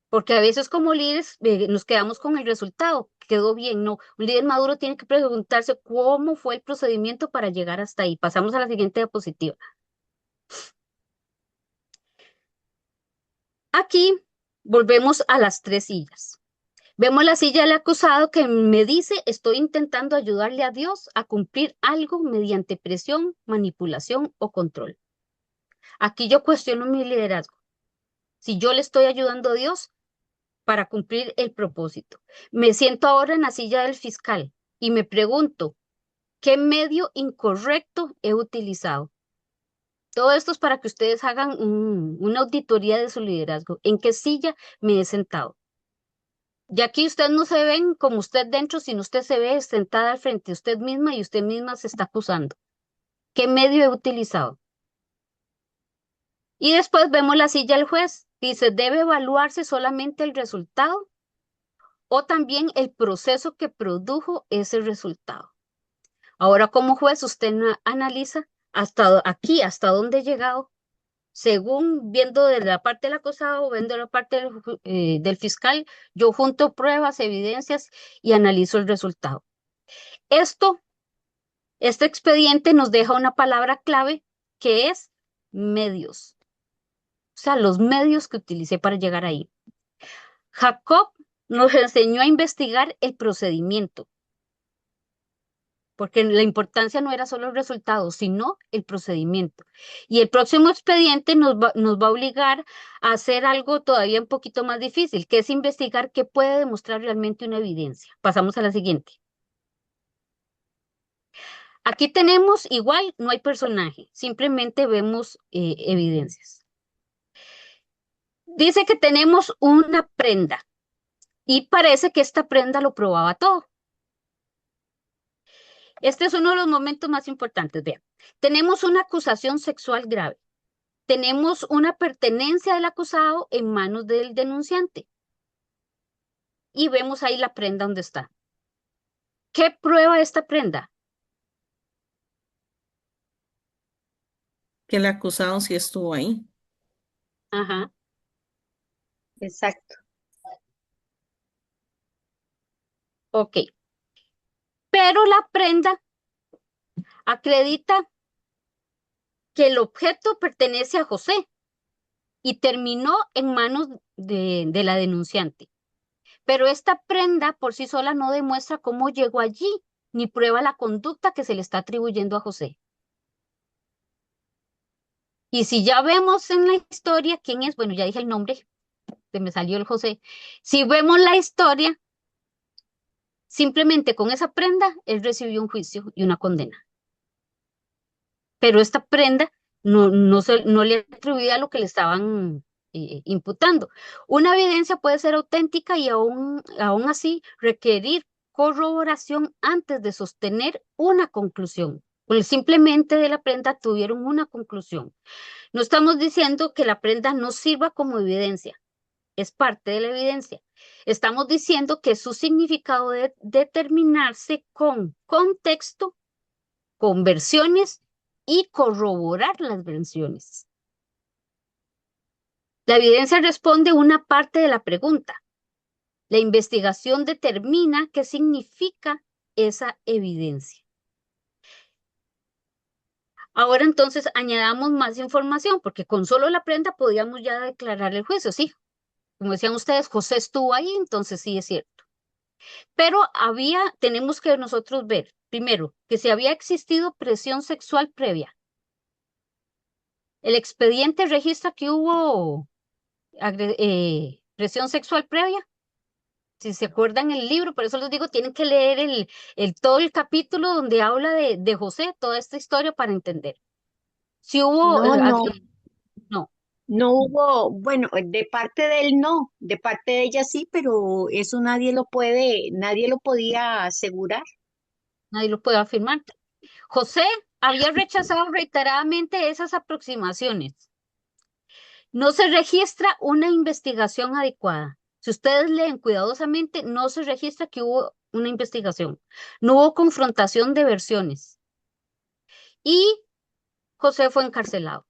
Porque a veces como líderes nos quedamos con el resultado, quedó bien, no. Un líder maduro tiene que preguntarse cómo fue el procedimiento para llegar hasta ahí. Pasamos a la siguiente diapositiva. Aquí volvemos a las tres sillas. Vemos la silla del acusado que me dice, estoy intentando ayudarle a Dios a cumplir algo mediante presión, manipulación o control. Aquí yo cuestiono mi liderazgo. Si yo le estoy ayudando a Dios para cumplir el propósito. Me siento ahora en la silla del fiscal y me pregunto, ¿qué medio incorrecto he utilizado? Todo esto es para que ustedes hagan una auditoría de su liderazgo. ¿En qué silla me he sentado? Y aquí ustedes no se ven como usted dentro, sino usted se ve sentada al frente de usted misma y usted misma se está acusando. ¿Qué medio he utilizado? Y después vemos la silla del juez. Dice, debe evaluarse solamente el resultado o también el proceso que produjo ese resultado. Ahora, como juez, usted analiza hasta dónde he llegado, según viendo de la parte del acusado, viendo la parte del fiscal, yo junto pruebas, evidencias y analizo el resultado. Este expediente nos deja una palabra clave que es medios, o sea, los medios que utilicé para llegar ahí. Jacob nos enseñó a investigar el procedimiento, porque la importancia no era solo el resultado, sino el procedimiento. Y el próximo expediente nos va a obligar a hacer algo todavía un poquito más difícil, que es investigar qué puede demostrar realmente una evidencia. Pasamos a la siguiente. Aquí tenemos igual, no hay personaje, simplemente vemos evidencias. Dice que tenemos una prenda y parece que esta prenda lo probaba todo. Este es uno de los momentos más importantes. Vean, tenemos una acusación sexual grave. Tenemos una pertenencia del acusado en manos del denunciante. Y vemos ahí la prenda donde está. ¿Qué prueba esta prenda? Que el acusado sí estuvo ahí. Ajá. Exacto. Ok. Pero la prenda acredita que el objeto pertenece a José y terminó en manos de la denunciante. Pero esta prenda por sí sola no demuestra cómo llegó allí, ni prueba la conducta que se le está atribuyendo a José. Y si ya vemos en la historia quién es, bueno, ya dije el nombre, se me salió el José. Si vemos la historia, simplemente con esa prenda, él recibió un juicio y una condena. Pero esta prenda no le atribuía lo que le estaban imputando. Una evidencia puede ser auténtica y aún así requerir corroboración antes de sostener una conclusión. Pues simplemente de la prenda tuvieron una conclusión. No estamos diciendo que la prenda no sirva como evidencia, es parte de la evidencia. Estamos diciendo que su significado debe determinarse con contexto, con versiones y corroborar las versiones. La evidencia responde una parte de la pregunta. La investigación determina qué significa esa evidencia. Ahora entonces añadamos más información, porque con solo la prenda podíamos ya declarar el juicio, sí. Como decían ustedes, José estuvo ahí, entonces sí es cierto. Pero tenemos que nosotros ver, primero, que si había existido presión sexual previa. El expediente registra que hubo presión sexual previa. Si se acuerdan el libro, por eso les digo, tienen que leer todo el capítulo donde habla de José, toda esta historia para entender. Si hubo, No, no, no, no hubo, bueno, de parte de él no, de parte de ella sí, pero eso nadie lo podía asegurar. nadie lo puede afirmar. José había rechazado reiteradamente esas aproximaciones. No se registra una investigación adecuada. Si ustedes leen cuidadosamente, no se registra que hubo una investigación. No hubo confrontación de versiones. Y José fue encarcelado.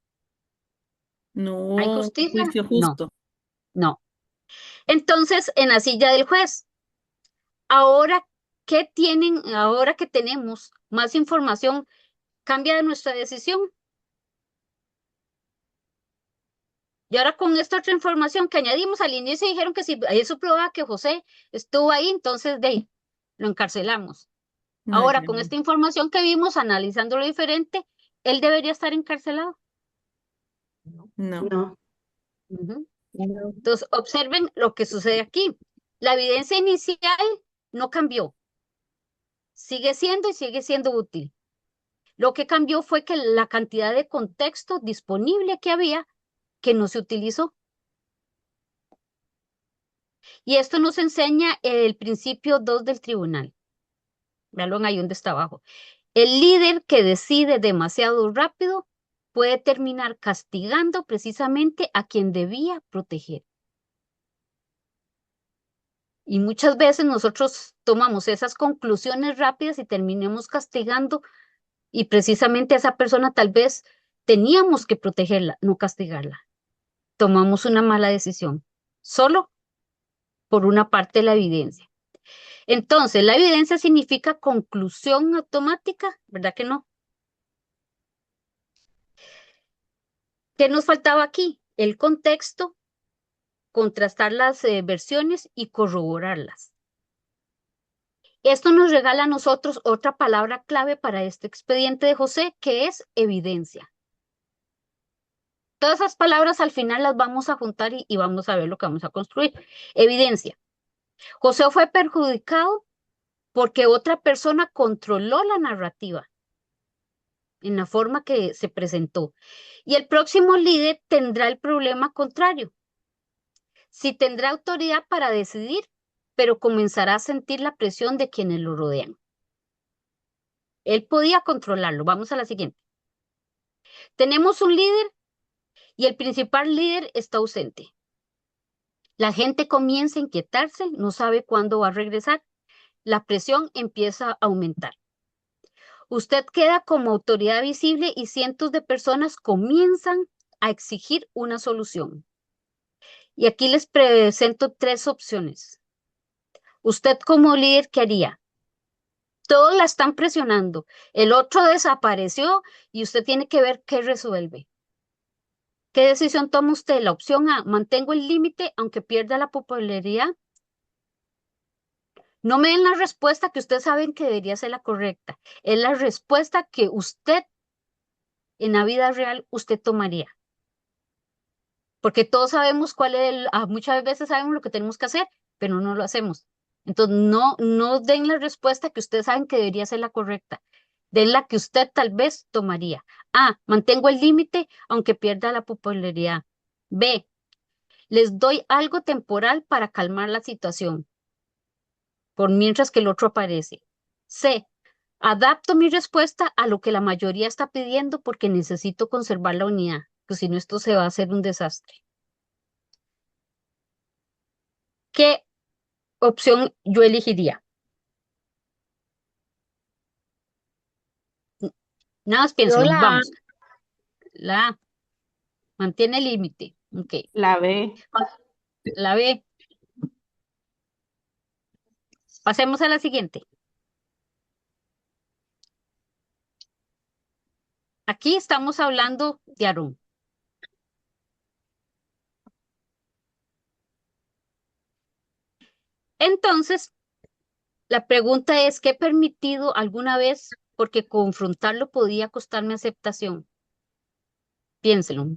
No ¿Hay hubo un justicia? juicio No, justo. no. Entonces, en la silla del juez, ahora ahora que tenemos más información, cambia de nuestra decisión. Y ahora con esta otra información que añadimos al inicio dijeron que si eso prueba que José estuvo ahí, entonces de ahí lo encarcelamos. No, Ahora ya con no. esta información que vimos, analizando lo diferente, él debería estar encarcelado. No. No. Ujú. No. Entonces, observen lo que sucede aquí. La evidencia inicial no cambió, sigue siendo y sigue siendo útil. Lo que cambió fue que la cantidad de contexto disponible que había que no se utilizó. Y esto nos enseña el principio 2 del tribunal. Veanlo ahí donde está abajo. El líder que decide demasiado rápido puede terminar castigando precisamente a quien debía proteger. Y muchas veces nosotros tomamos esas conclusiones rápidas y terminamos castigando y precisamente a esa persona tal vez teníamos que protegerla, no castigarla. Tomamos una mala decisión, solo por una parte de la evidencia. Entonces, la evidencia significa conclusión automática, ¿verdad que no? ¿Qué nos faltaba aquí? El contexto, contrastar las versiones y corroborarlas. Esto nos regala a nosotros otra palabra clave para este expediente de José, que es evidencia. Todas esas palabras al final las vamos a juntar y vamos a ver lo que vamos a construir. Evidencia. José fue perjudicado porque otra persona controló la narrativa en la forma que se presentó. Y el próximo líder tendrá el problema contrario. Sí tendrá autoridad para decidir, pero comenzará a sentir la presión de quienes lo rodean. Él podía controlarlo. Vamos a la siguiente. Tenemos un líder y el principal líder está ausente. La gente comienza a inquietarse, no sabe cuándo va a regresar. La presión empieza a aumentar. Usted queda como autoridad visible y cientos de personas comienzan a exigir una solución. Y aquí les presento 3 opciones. Usted como líder, ¿qué haría? Todos la están presionando. El otro desapareció y usted tiene que ver qué resuelve. ¿Qué decisión toma usted? La opción A, mantengo el límite aunque pierda la popularidad. No me den la respuesta que ustedes saben que debería ser la correcta. Es la respuesta que usted en la vida real usted tomaría. Porque todos sabemos cuál es muchas veces sabemos lo que tenemos que hacer, pero no lo hacemos. Entonces, no den la respuesta que ustedes saben que debería ser la correcta. Den la que usted tal vez tomaría. A, mantengo el límite aunque pierda la popularidad. B, les doy algo temporal para calmar la situación, por mientras que el otro aparece. C, adapto mi respuesta a lo que la mayoría está pidiendo porque necesito conservar la unidad, porque si no esto se va a hacer un desastre. ¿Qué opción yo elegiría? Nada más Yo piénselo, la, vamos. La A, mantiene el límite. Ok. La B. La B, pasemos a la siguiente. Aquí estamos hablando de Aarón. Entonces, la pregunta es, ¿qué he permitido alguna vez? Porque confrontarlo podía costarme aceptación. Piénselo.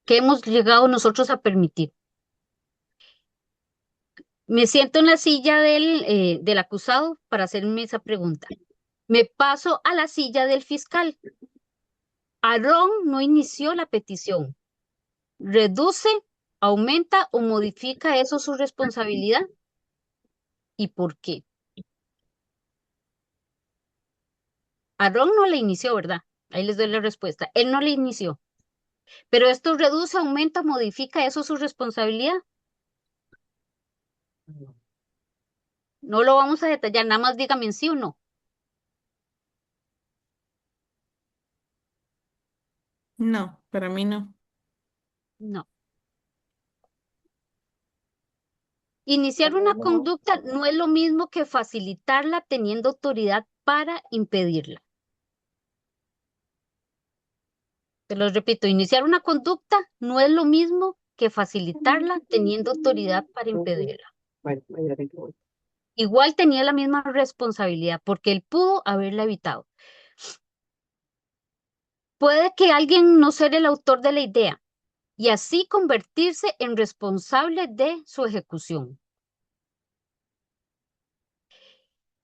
¿Qué hemos llegado nosotros a permitir? Me siento en la silla del acusado para hacerme esa pregunta. Me paso a la silla del fiscal. Aarón no inició la petición. ¿Reduce, aumenta o modifica eso su responsabilidad? ¿Y por qué? Aarón no le inició, ¿verdad? Ahí les doy la respuesta. Él no le inició. Pero esto reduce, aumenta, modifica eso su responsabilidad. No lo vamos a detallar, nada más dígame en sí o no. No, para mí no. No. Iniciar una conducta no es lo mismo que facilitarla teniendo autoridad para impedirla. Te lo repito, iniciar una conducta no es lo mismo que facilitarla teniendo autoridad para impedirla. Bueno, ya tengo. Igual tenía la misma responsabilidad porque él pudo haberla evitado. Puede que alguien no sea el autor de la idea y así convertirse en responsable de su ejecución.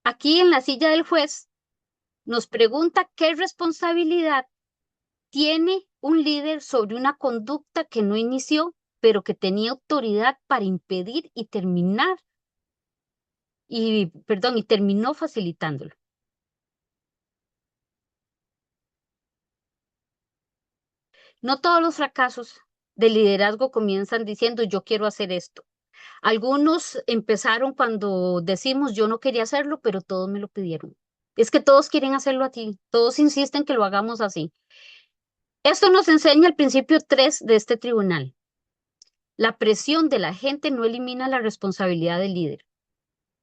Aquí en la silla del juez nos pregunta qué responsabilidad tiene un líder sobre una conducta que no inició, pero que tenía autoridad para impedir y terminar, y terminó facilitándolo. No todos los fracasos de liderazgo comienzan diciendo yo quiero hacer esto. Algunos empezaron cuando decimos yo no quería hacerlo, pero todos me lo pidieron. Es que todos quieren hacerlo a ti, todos insisten que lo hagamos así. Esto nos enseña el principio 3 de este tribunal. La presión de la gente no elimina la responsabilidad del líder.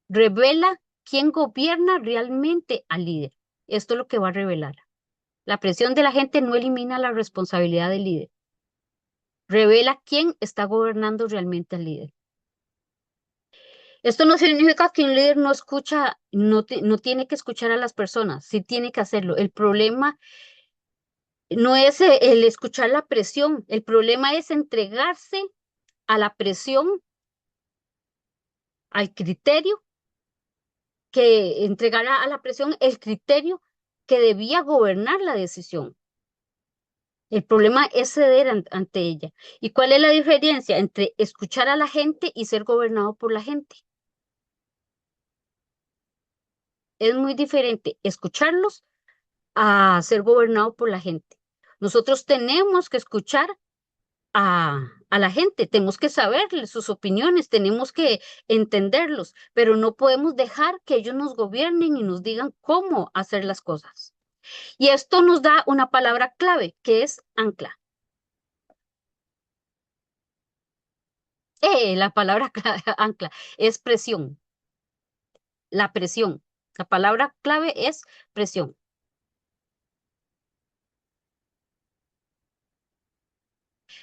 Revela quién gobierna realmente al líder. Esto es lo que va a revelar. La presión de la gente no elimina la responsabilidad del líder. Revela quién está gobernando realmente al líder. Esto no significa que un líder no escucha, no tiene que escuchar a las personas, sí tiene que hacerlo. El problema no es el escuchar la presión, el problema es entregarse a la presión, al criterio, que entregará a la presión el criterio que debía gobernar la decisión. El problema es ceder ante ella. ¿Y cuál es la diferencia entre escuchar a la gente y ser gobernado por la gente? Es muy diferente escucharlos a ser gobernado por la gente. Nosotros tenemos que escuchar a la gente, tenemos que saber sus opiniones, tenemos que entenderlos, pero no podemos dejar que ellos nos gobiernen y nos digan cómo hacer las cosas. Y esto nos da una palabra clave, que es ancla. La palabra clave, ancla es presión. La presión. La palabra clave es presión.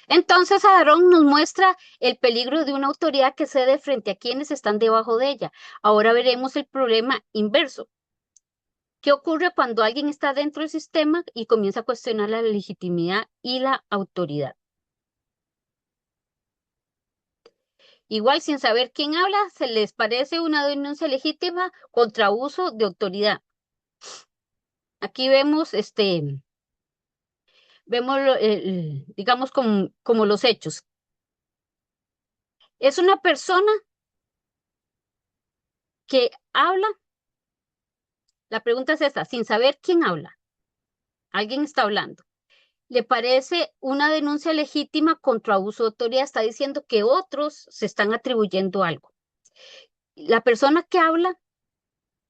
Entonces, Aarón nos muestra el peligro de una autoridad que cede frente a quienes están debajo de ella. Ahora veremos el problema inverso. ¿Qué ocurre cuando alguien está dentro del sistema y comienza a cuestionar la legitimidad y la autoridad? Igual, sin saber quién habla, se les parece una denuncia legítima contra abuso de autoridad. Aquí vemos, digamos, como los hechos. Es una persona que habla, la pregunta es esta, sin saber quién habla. Alguien está hablando. Le parece una denuncia legítima contra abuso de autoridad, está diciendo que otros se están atribuyendo algo. La persona que habla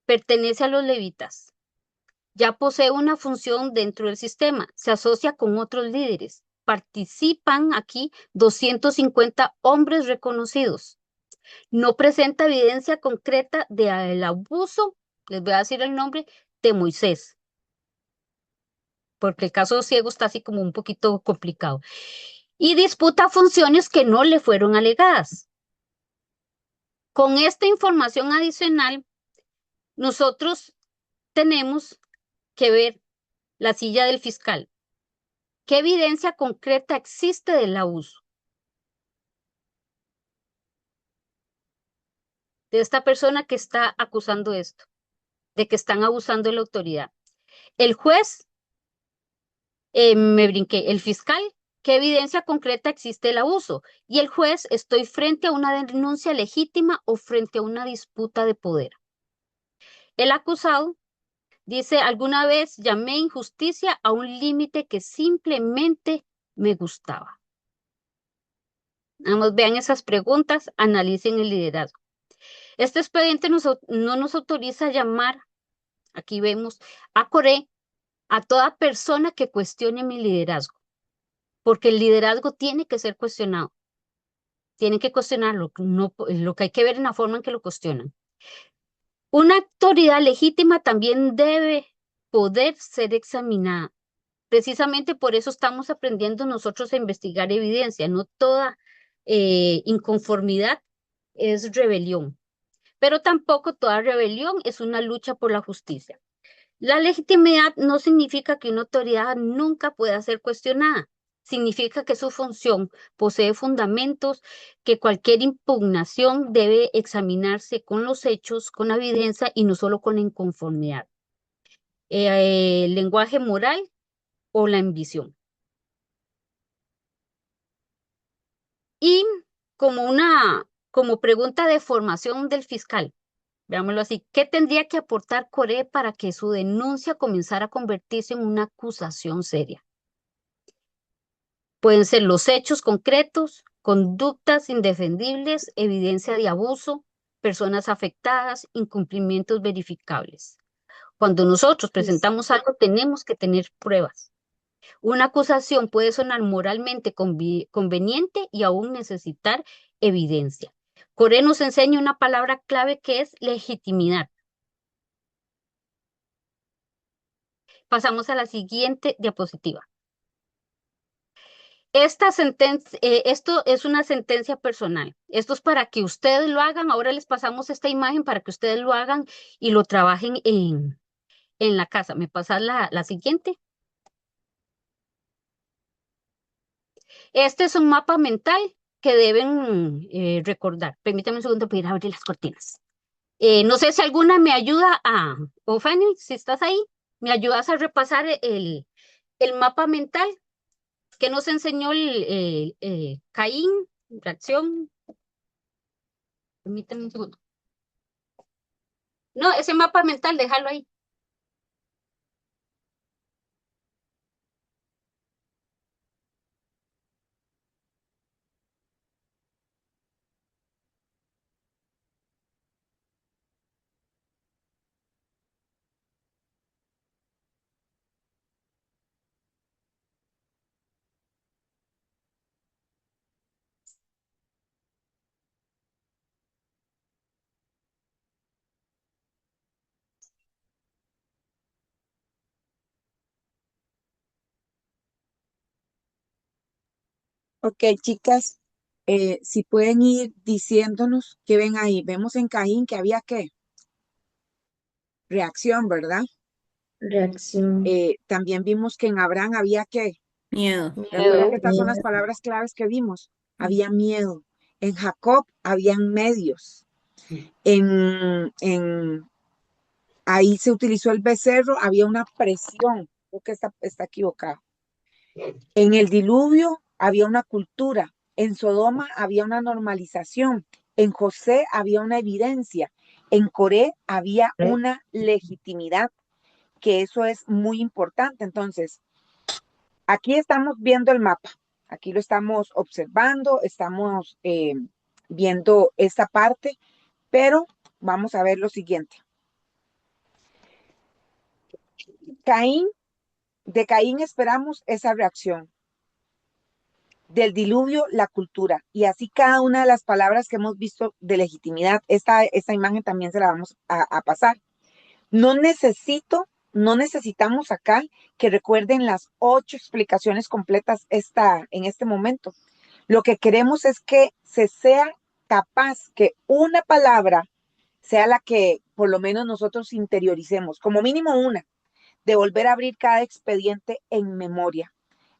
pertenece a los levitas, ya posee una función dentro del sistema, se asocia con otros líderes, participan aquí 250 hombres reconocidos, no presenta evidencia concreta del abuso, les voy a decir el nombre, de Moisés, porque el caso ciego está así como un poquito complicado, y disputa funciones que no le fueron alegadas. Con esta información adicional, nosotros tenemos que ver la silla del fiscal. ¿Qué evidencia concreta existe del abuso de esta persona que está acusando esto, de que están abusando de la autoridad? El juez, me brinqué, el fiscal, ¿qué evidencia concreta existe del abuso? Y el juez, estoy frente a una denuncia legítima o frente a una disputa de poder. El acusado dice, alguna vez llamé injusticia a un límite que simplemente me gustaba. Vamos, vean esas preguntas, analicen el liderazgo. Este expediente no nos autoriza a llamar, aquí vemos, a Coré, a toda persona que cuestione mi liderazgo, porque el liderazgo tiene que ser cuestionado. Tienen que cuestionarlo, no, lo que hay que ver en la forma en que lo cuestionan. Una autoridad legítima también debe poder ser examinada. Precisamente por eso estamos aprendiendo nosotros a investigar evidencia. No toda inconformidad es rebelión, pero tampoco toda rebelión es una lucha por la justicia. La legitimidad no significa que una autoridad nunca pueda ser cuestionada. Significa que su función posee fundamentos, que cualquier impugnación debe examinarse con los hechos, con la evidencia y no solo con la inconformidad. El lenguaje moral o la ambición. Y como pregunta de formación del fiscal, veámoslo así, ¿qué tendría que aportar Coré para que su denuncia comenzara a convertirse en una acusación seria? Pueden ser los hechos concretos, conductas indefendibles, evidencia de abuso, personas afectadas, incumplimientos verificables. Cuando nosotros presentamos algo, tenemos que tener pruebas. Una acusación puede sonar moralmente conveniente y aún necesitar evidencia. Coré nos enseña una palabra clave que es legitimidad. Pasamos a la siguiente diapositiva. Esto es una sentencia personal. Esto es para que ustedes lo hagan. Ahora les pasamos esta imagen para que ustedes lo hagan y lo trabajen en la casa. ¿Me pasas la siguiente? Este es un mapa mental que deben recordar. Permítame un segundo para ir a abrir las cortinas. No sé si alguna me ayuda o Fanny, si estás ahí, me ayudas a repasar el mapa mental que nos enseñó Caín, reacción. Permítame un segundo. No, ese mapa mental, déjalo ahí. Ok, chicas, si pueden ir diciéndonos qué ven ahí. Vemos en Caín que había qué, reacción, ¿verdad? Reacción. También vimos que en Abraham había qué. Miedo. Recuerda Miedo. que estas son las palabras claves que vimos. Había miedo. En Jacob habían medios. Ahí se utilizó el becerro, había una presión. Creo que está equivocado. En el diluvio había una cultura. En Sodoma había una normalización. En José había una evidencia. En Coré había una legitimidad, que eso es muy importante. Entonces, aquí estamos viendo el mapa. Aquí lo estamos observando, estamos viendo esta parte, pero vamos a ver lo siguiente. De Caín esperamos esa reacción. Del diluvio, la cultura. Y así cada una de las palabras que hemos visto de legitimidad, esta imagen también se la vamos a pasar. No necesitamos acá que recuerden las 8 explicaciones completas en este momento. Lo que queremos es que se sea capaz que una palabra sea la que por lo menos nosotros interioricemos, como mínimo una, de volver a abrir cada expediente en memoria.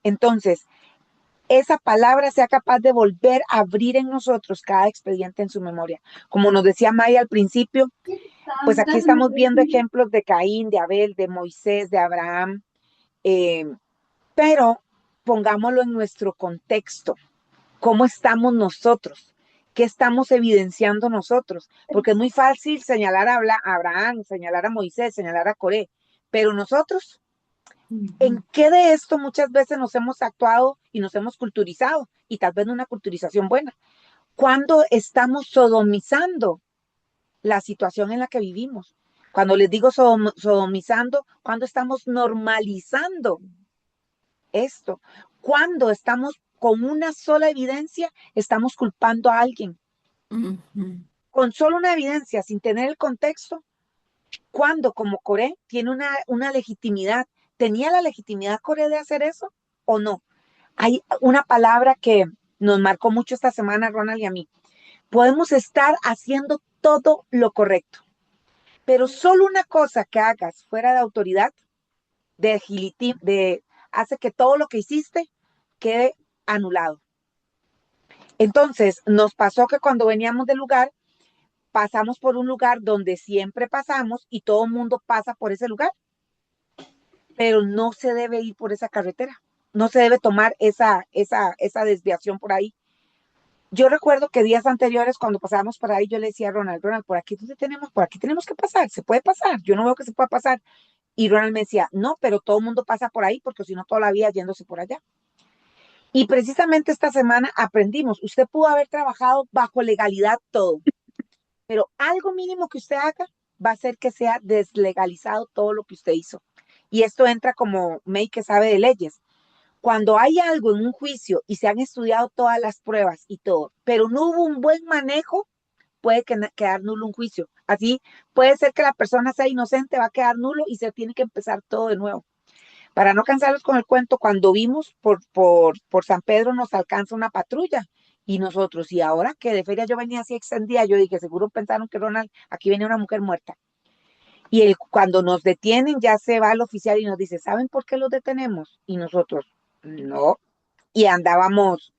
Entonces, esa palabra sea capaz de volver a abrir en nosotros cada expediente en su memoria. Como nos decía Maya al principio, pues aquí estamos viendo ejemplos de Caín, de Abel, de Moisés, de Abraham, pero pongámoslo en nuestro contexto. ¿Cómo estamos nosotros? ¿Qué estamos evidenciando nosotros? Porque es muy fácil señalar a Abraham, señalar a Moisés, señalar a Coré, pero nosotros, ¿en qué de esto muchas veces nos hemos actuado y nos hemos culturizado? Y tal vez no una culturización buena. ¿Cuándo estamos sodomizando la situación en la que vivimos? Cuando les digo sodomizando, ¿cuándo estamos normalizando esto? Cuando estamos con una sola evidencia, estamos culpando a alguien. Con solo una evidencia, sin tener el contexto, cuando como Coré tiene una legitimidad, ¿tenía la legitimidad Coré de hacer eso o no? Hay una palabra que nos marcó mucho esta semana, Ronald y a mí. Podemos estar haciendo todo lo correcto, pero solo una cosa que hagas fuera de autoridad, hace que todo lo que hiciste quede anulado. Entonces, nos pasó que cuando veníamos del lugar, pasamos por un lugar donde siempre pasamos y todo el mundo pasa por ese lugar, pero no se debe ir por esa carretera, no se debe tomar esa desviación por ahí. Yo recuerdo que días anteriores, cuando pasábamos por ahí, yo le decía a Ronald, por aquí tenemos que pasar, se puede pasar, yo no veo que se pueda pasar. Y Ronald me decía, no, pero todo el mundo pasa por ahí, porque si no, toda la vida yéndose por allá. Y precisamente esta semana aprendimos, usted pudo haber trabajado bajo legalidad todo, pero algo mínimo que usted haga va a hacer que sea deslegalizado todo lo que usted hizo. Y esto entra como May que sabe de leyes. Cuando hay algo en un juicio y se han estudiado todas las pruebas y todo, pero no hubo un buen manejo, puede quedar nulo un juicio. Así puede ser que la persona sea inocente, va a quedar nulo y se tiene que empezar todo de nuevo. Para no cansarlos con el cuento, cuando vimos por San Pedro nos alcanza una patrulla y nosotros, y ahora que de feria yo venía así extendida, yo dije, seguro pensaron que Ronald, aquí venía una mujer muerta. Y cuando nos detienen, ya se va el oficial y nos dice, ¿saben por qué los detenemos? Y nosotros, no. Y andábamos,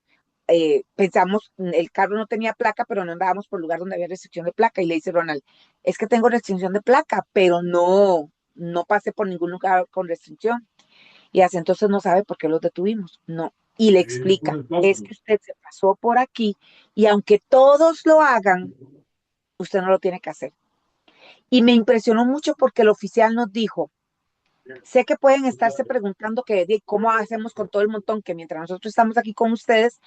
pensamos, el carro no tenía placa, pero no andábamos por lugar donde había restricción de placa. Y le dice Ronald, es que tengo restricción de placa, pero no pasé por ningún lugar con restricción. Y así entonces no sabe por qué los detuvimos. No. Y le explica, es que usted se pasó por aquí y aunque todos lo hagan, usted no lo tiene que hacer. Y me impresionó mucho porque el oficial nos dijo, sé que pueden estarse preguntando que cómo hacemos con todo el montón que mientras nosotros estamos aquí con ustedes,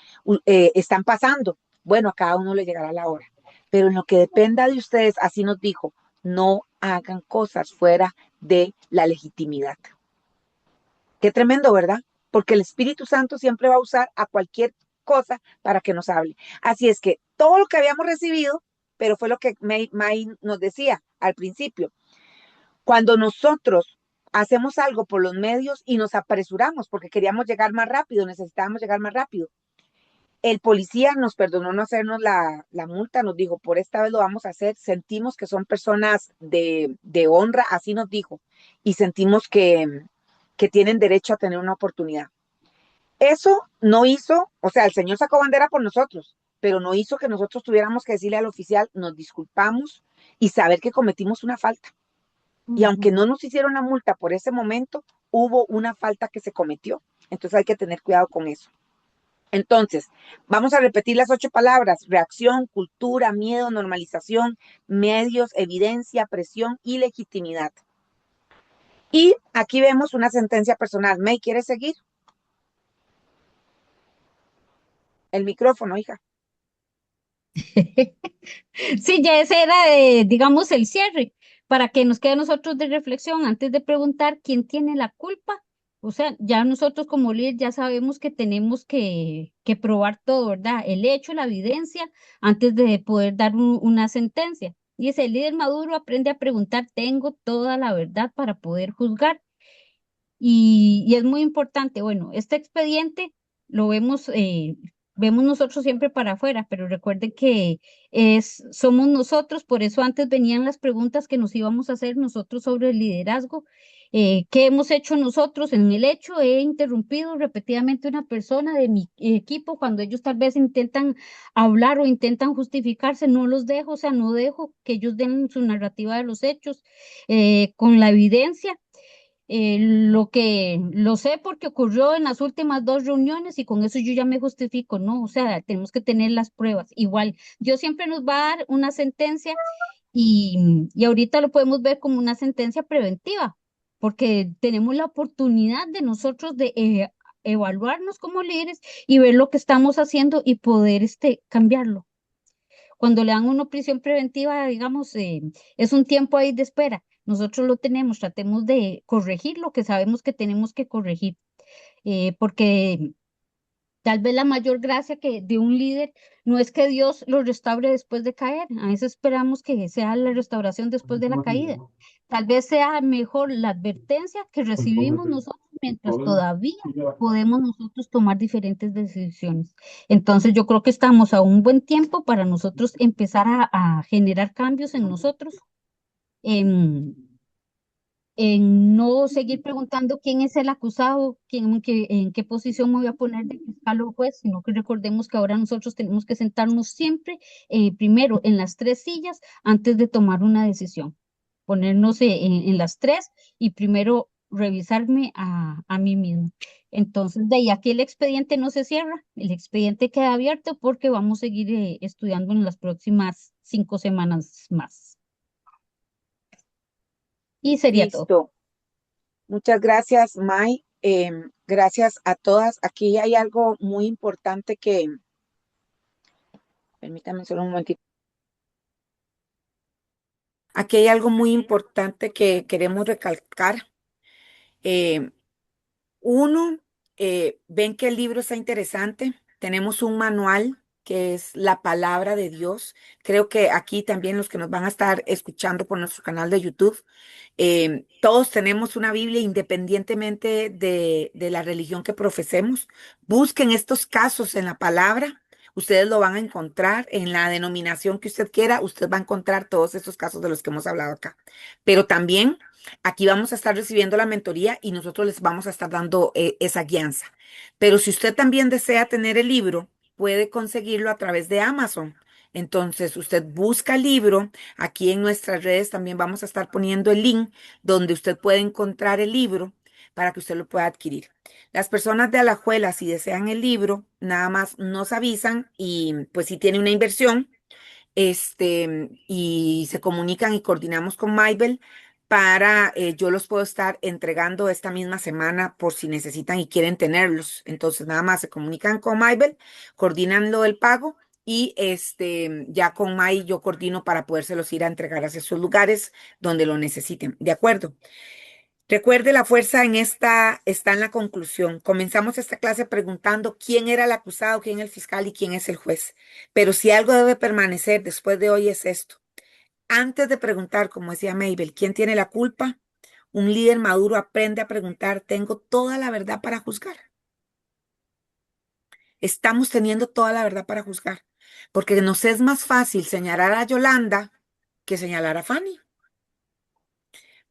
están pasando. Bueno, a cada uno le llegará la hora. Pero en lo que dependa de ustedes, así nos dijo, no hagan cosas fuera de la legitimidad. Qué tremendo, ¿verdad? Porque el Espíritu Santo siempre va a usar a cualquier cosa para que nos hable. Así es que todo lo que habíamos recibido, pero fue lo que May nos decía al principio, cuando nosotros hacemos algo por los medios y nos apresuramos porque queríamos llegar más rápido, necesitábamos llegar más rápido. El policía nos perdonó no hacernos la multa, nos dijo, por esta vez lo vamos a hacer, sentimos que son personas de honra, así nos dijo, y sentimos que tienen derecho a tener una oportunidad. Eso no hizo, o sea, el señor sacó bandera por nosotros, pero no hizo que nosotros tuviéramos que decirle al oficial, nos disculpamos y saber que cometimos una falta. Y aunque no nos hicieron la multa por ese momento, hubo una falta que se cometió. Entonces hay que tener cuidado con eso. Entonces, vamos a repetir las 8 palabras: reacción, cultura, miedo, normalización, medios, evidencia, presión y legitimidad. Y aquí vemos una sentencia personal. May, ¿quieres seguir? El micrófono, hija. Sí, ya ese era, digamos, el cierre, para que nos quede a nosotros de reflexión antes de preguntar quién tiene la culpa. O sea, ya nosotros como líder ya sabemos que tenemos que probar todo, ¿verdad? El hecho, la evidencia, antes de poder dar una sentencia. Y ese líder maduro aprende a preguntar, tengo toda la verdad para poder juzgar. Y es muy importante, bueno, este expediente lo vemos nosotros siempre para afuera, pero recuerden que somos nosotros, por eso antes venían las preguntas que nos íbamos a hacer nosotros sobre el liderazgo. ¿Qué hemos hecho nosotros? En el hecho he interrumpido repetidamente a una persona de mi equipo cuando ellos tal vez intentan hablar o intentan justificarse, no los dejo, o sea, no dejo que ellos den su narrativa de los hechos con la evidencia. Lo sé porque ocurrió en las últimas 2 reuniones y con eso yo ya me justifico, ¿no? O sea, tenemos que tener las pruebas. Igual, Dios siempre nos va a dar una sentencia y ahorita lo podemos ver como una sentencia preventiva, porque tenemos la oportunidad de nosotros de evaluarnos como líderes y ver lo que estamos haciendo y poder cambiarlo. Cuando le dan una prisión preventiva, digamos, es un tiempo ahí de espera. Nosotros lo tenemos, tratemos de corregir lo que sabemos que tenemos que corregir, porque tal vez la mayor gracia que de un líder no es que Dios lo restaure después de caer. A veces esperamos que sea la restauración después de la caída. Tal vez sea mejor la advertencia que recibimos nosotros mientras todavía podemos nosotros tomar diferentes decisiones. Entonces yo creo que estamos a un buen tiempo para nosotros empezar a generar cambios en nosotros. em, en no seguir preguntando quién es el acusado, en qué posición me voy a poner de fiscal o juez, sino que recordemos que ahora nosotros tenemos que sentarnos siempre primero en las 3 sillas antes de tomar una decisión, ponernos en las 3 y primero revisarme a mí mismo. Entonces, de ahí aquí el expediente no se cierra, el expediente queda abierto porque vamos a seguir estudiando en las próximas 5 semanas más. Y sería todo. Listo. Muchas gracias, May. Gracias a todas. Aquí hay algo muy importante que, permítame solo un momentito. Aquí hay algo muy importante que queremos recalcar. Eh, Uno, ven que el libro está interesante. Tenemos un manual que es la palabra de Dios. Creo que aquí también los que nos van a estar escuchando por nuestro canal de YouTube, todos tenemos una Biblia independientemente de la religión que profesemos. Busquen estos casos en la palabra. Ustedes lo van a encontrar en la denominación que usted quiera. Usted va a encontrar todos estos casos de los que hemos hablado acá. Pero también aquí vamos a estar recibiendo la mentoría y nosotros les vamos a estar dando esa guianza. Pero si usted también desea tener el libro, puede conseguirlo a través de Amazon. Entonces, usted busca el libro. Aquí en nuestras redes también vamos a estar poniendo el link donde usted puede encontrar el libro para que usted lo pueda adquirir. Las personas de Alajuela, si desean el libro, nada más nos avisan y pues si tiene una inversión, y se comunican y coordinamos con Maibel para, yo los puedo estar entregando esta misma semana por si necesitan y quieren tenerlos. Entonces, nada más se comunican con Maibel, coordinan lo del pago y ya con Mai yo coordino para podérselos ir a entregar hacia sus lugares donde lo necesiten. ¿De acuerdo? Recuerde, la fuerza en esta está en la conclusión. Comenzamos esta clase preguntando quién era el acusado, quién el fiscal y quién es el juez. Pero si algo debe permanecer después de hoy es esto. Antes de preguntar, como decía Mabel, quién tiene la culpa, un líder maduro aprende a preguntar, ¿tengo toda la verdad para juzgar? Estamos teniendo toda la verdad para juzgar, porque nos es más fácil señalar a Yolanda que señalar a Fanny.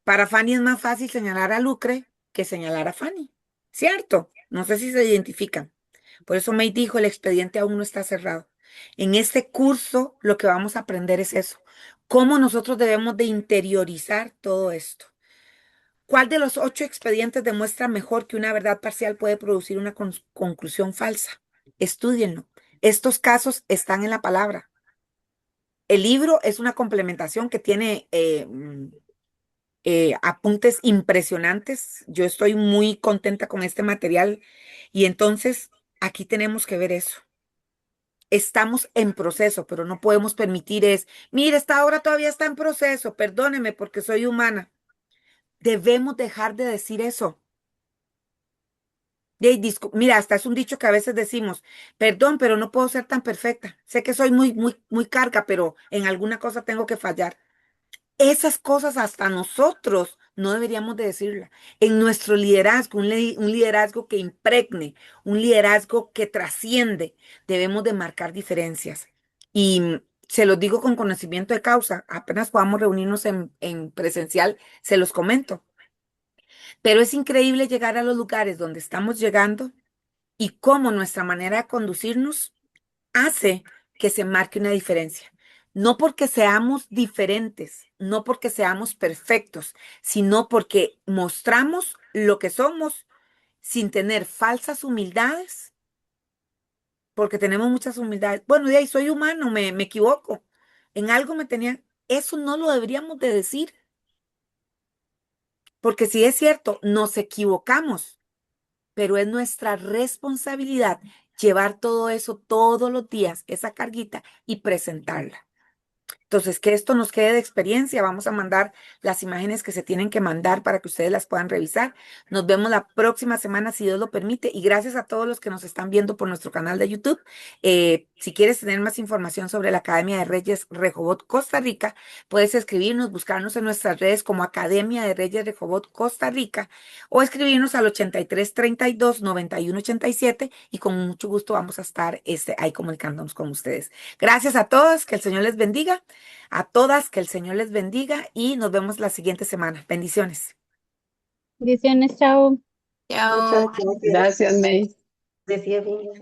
Para Fanny es más fácil señalar a Lucre que señalar a Fanny, ¿cierto? No sé si se identifican. Por eso May dijo, el expediente aún no está cerrado. En este curso lo que vamos a aprender es eso, cómo nosotros debemos de interiorizar todo esto. ¿Cuál de los 8 expedientes demuestra mejor que una verdad parcial puede producir una conclusión falsa? Estúdienlo. Estos casos están en la palabra. El libro es una complementación que tiene apuntes impresionantes. Yo estoy muy contenta con este material y entonces aquí tenemos que ver eso. Estamos en proceso, pero no podemos permitir mire, esta obra todavía está en proceso, perdóneme porque soy humana. Debemos dejar de decir eso. Mira, hasta es un dicho que a veces decimos, perdón, pero no puedo ser tan perfecta. Sé que soy muy, muy, muy carga, pero en alguna cosa tengo que fallar. Esas cosas hasta nosotros no deberíamos de decirla. En nuestro liderazgo, un liderazgo que impregne, un liderazgo que trasciende, debemos de marcar diferencias. Y se los digo con conocimiento de causa, apenas podamos reunirnos en presencial, se los comento. Pero es increíble llegar a los lugares donde estamos llegando y cómo nuestra manera de conducirnos hace que se marque una diferencia. No porque seamos diferentes, no porque seamos perfectos, sino porque mostramos lo que somos sin tener falsas humildades, porque tenemos muchas humildades. Bueno, de ahí soy humano, me equivoco. En algo me tenía. Eso no lo deberíamos de decir, porque si es cierto, nos equivocamos, pero es nuestra responsabilidad llevar todo eso todos los días, esa carguita, y presentarla. Entonces, que esto nos quede de experiencia. Vamos a mandar las imágenes que se tienen que mandar para que ustedes las puedan revisar. Nos vemos la próxima semana, si Dios lo permite. Y gracias a todos los que nos están viendo por nuestro canal de YouTube. Si quieres tener más información sobre la Academia de Reyes Rehoboth Costa Rica, puedes escribirnos, buscarnos en nuestras redes como Academia de Reyes Rehoboth Costa Rica o escribirnos al 8332-9187 y con mucho gusto vamos a estar ahí comunicándonos con ustedes. Gracias a todos, que el Señor les bendiga. A todas, que el Señor les bendiga y nos vemos la siguiente semana. Bendiciones. Bendiciones, chao. Chao. Muchas gracias. Gracias, May. Decía bien.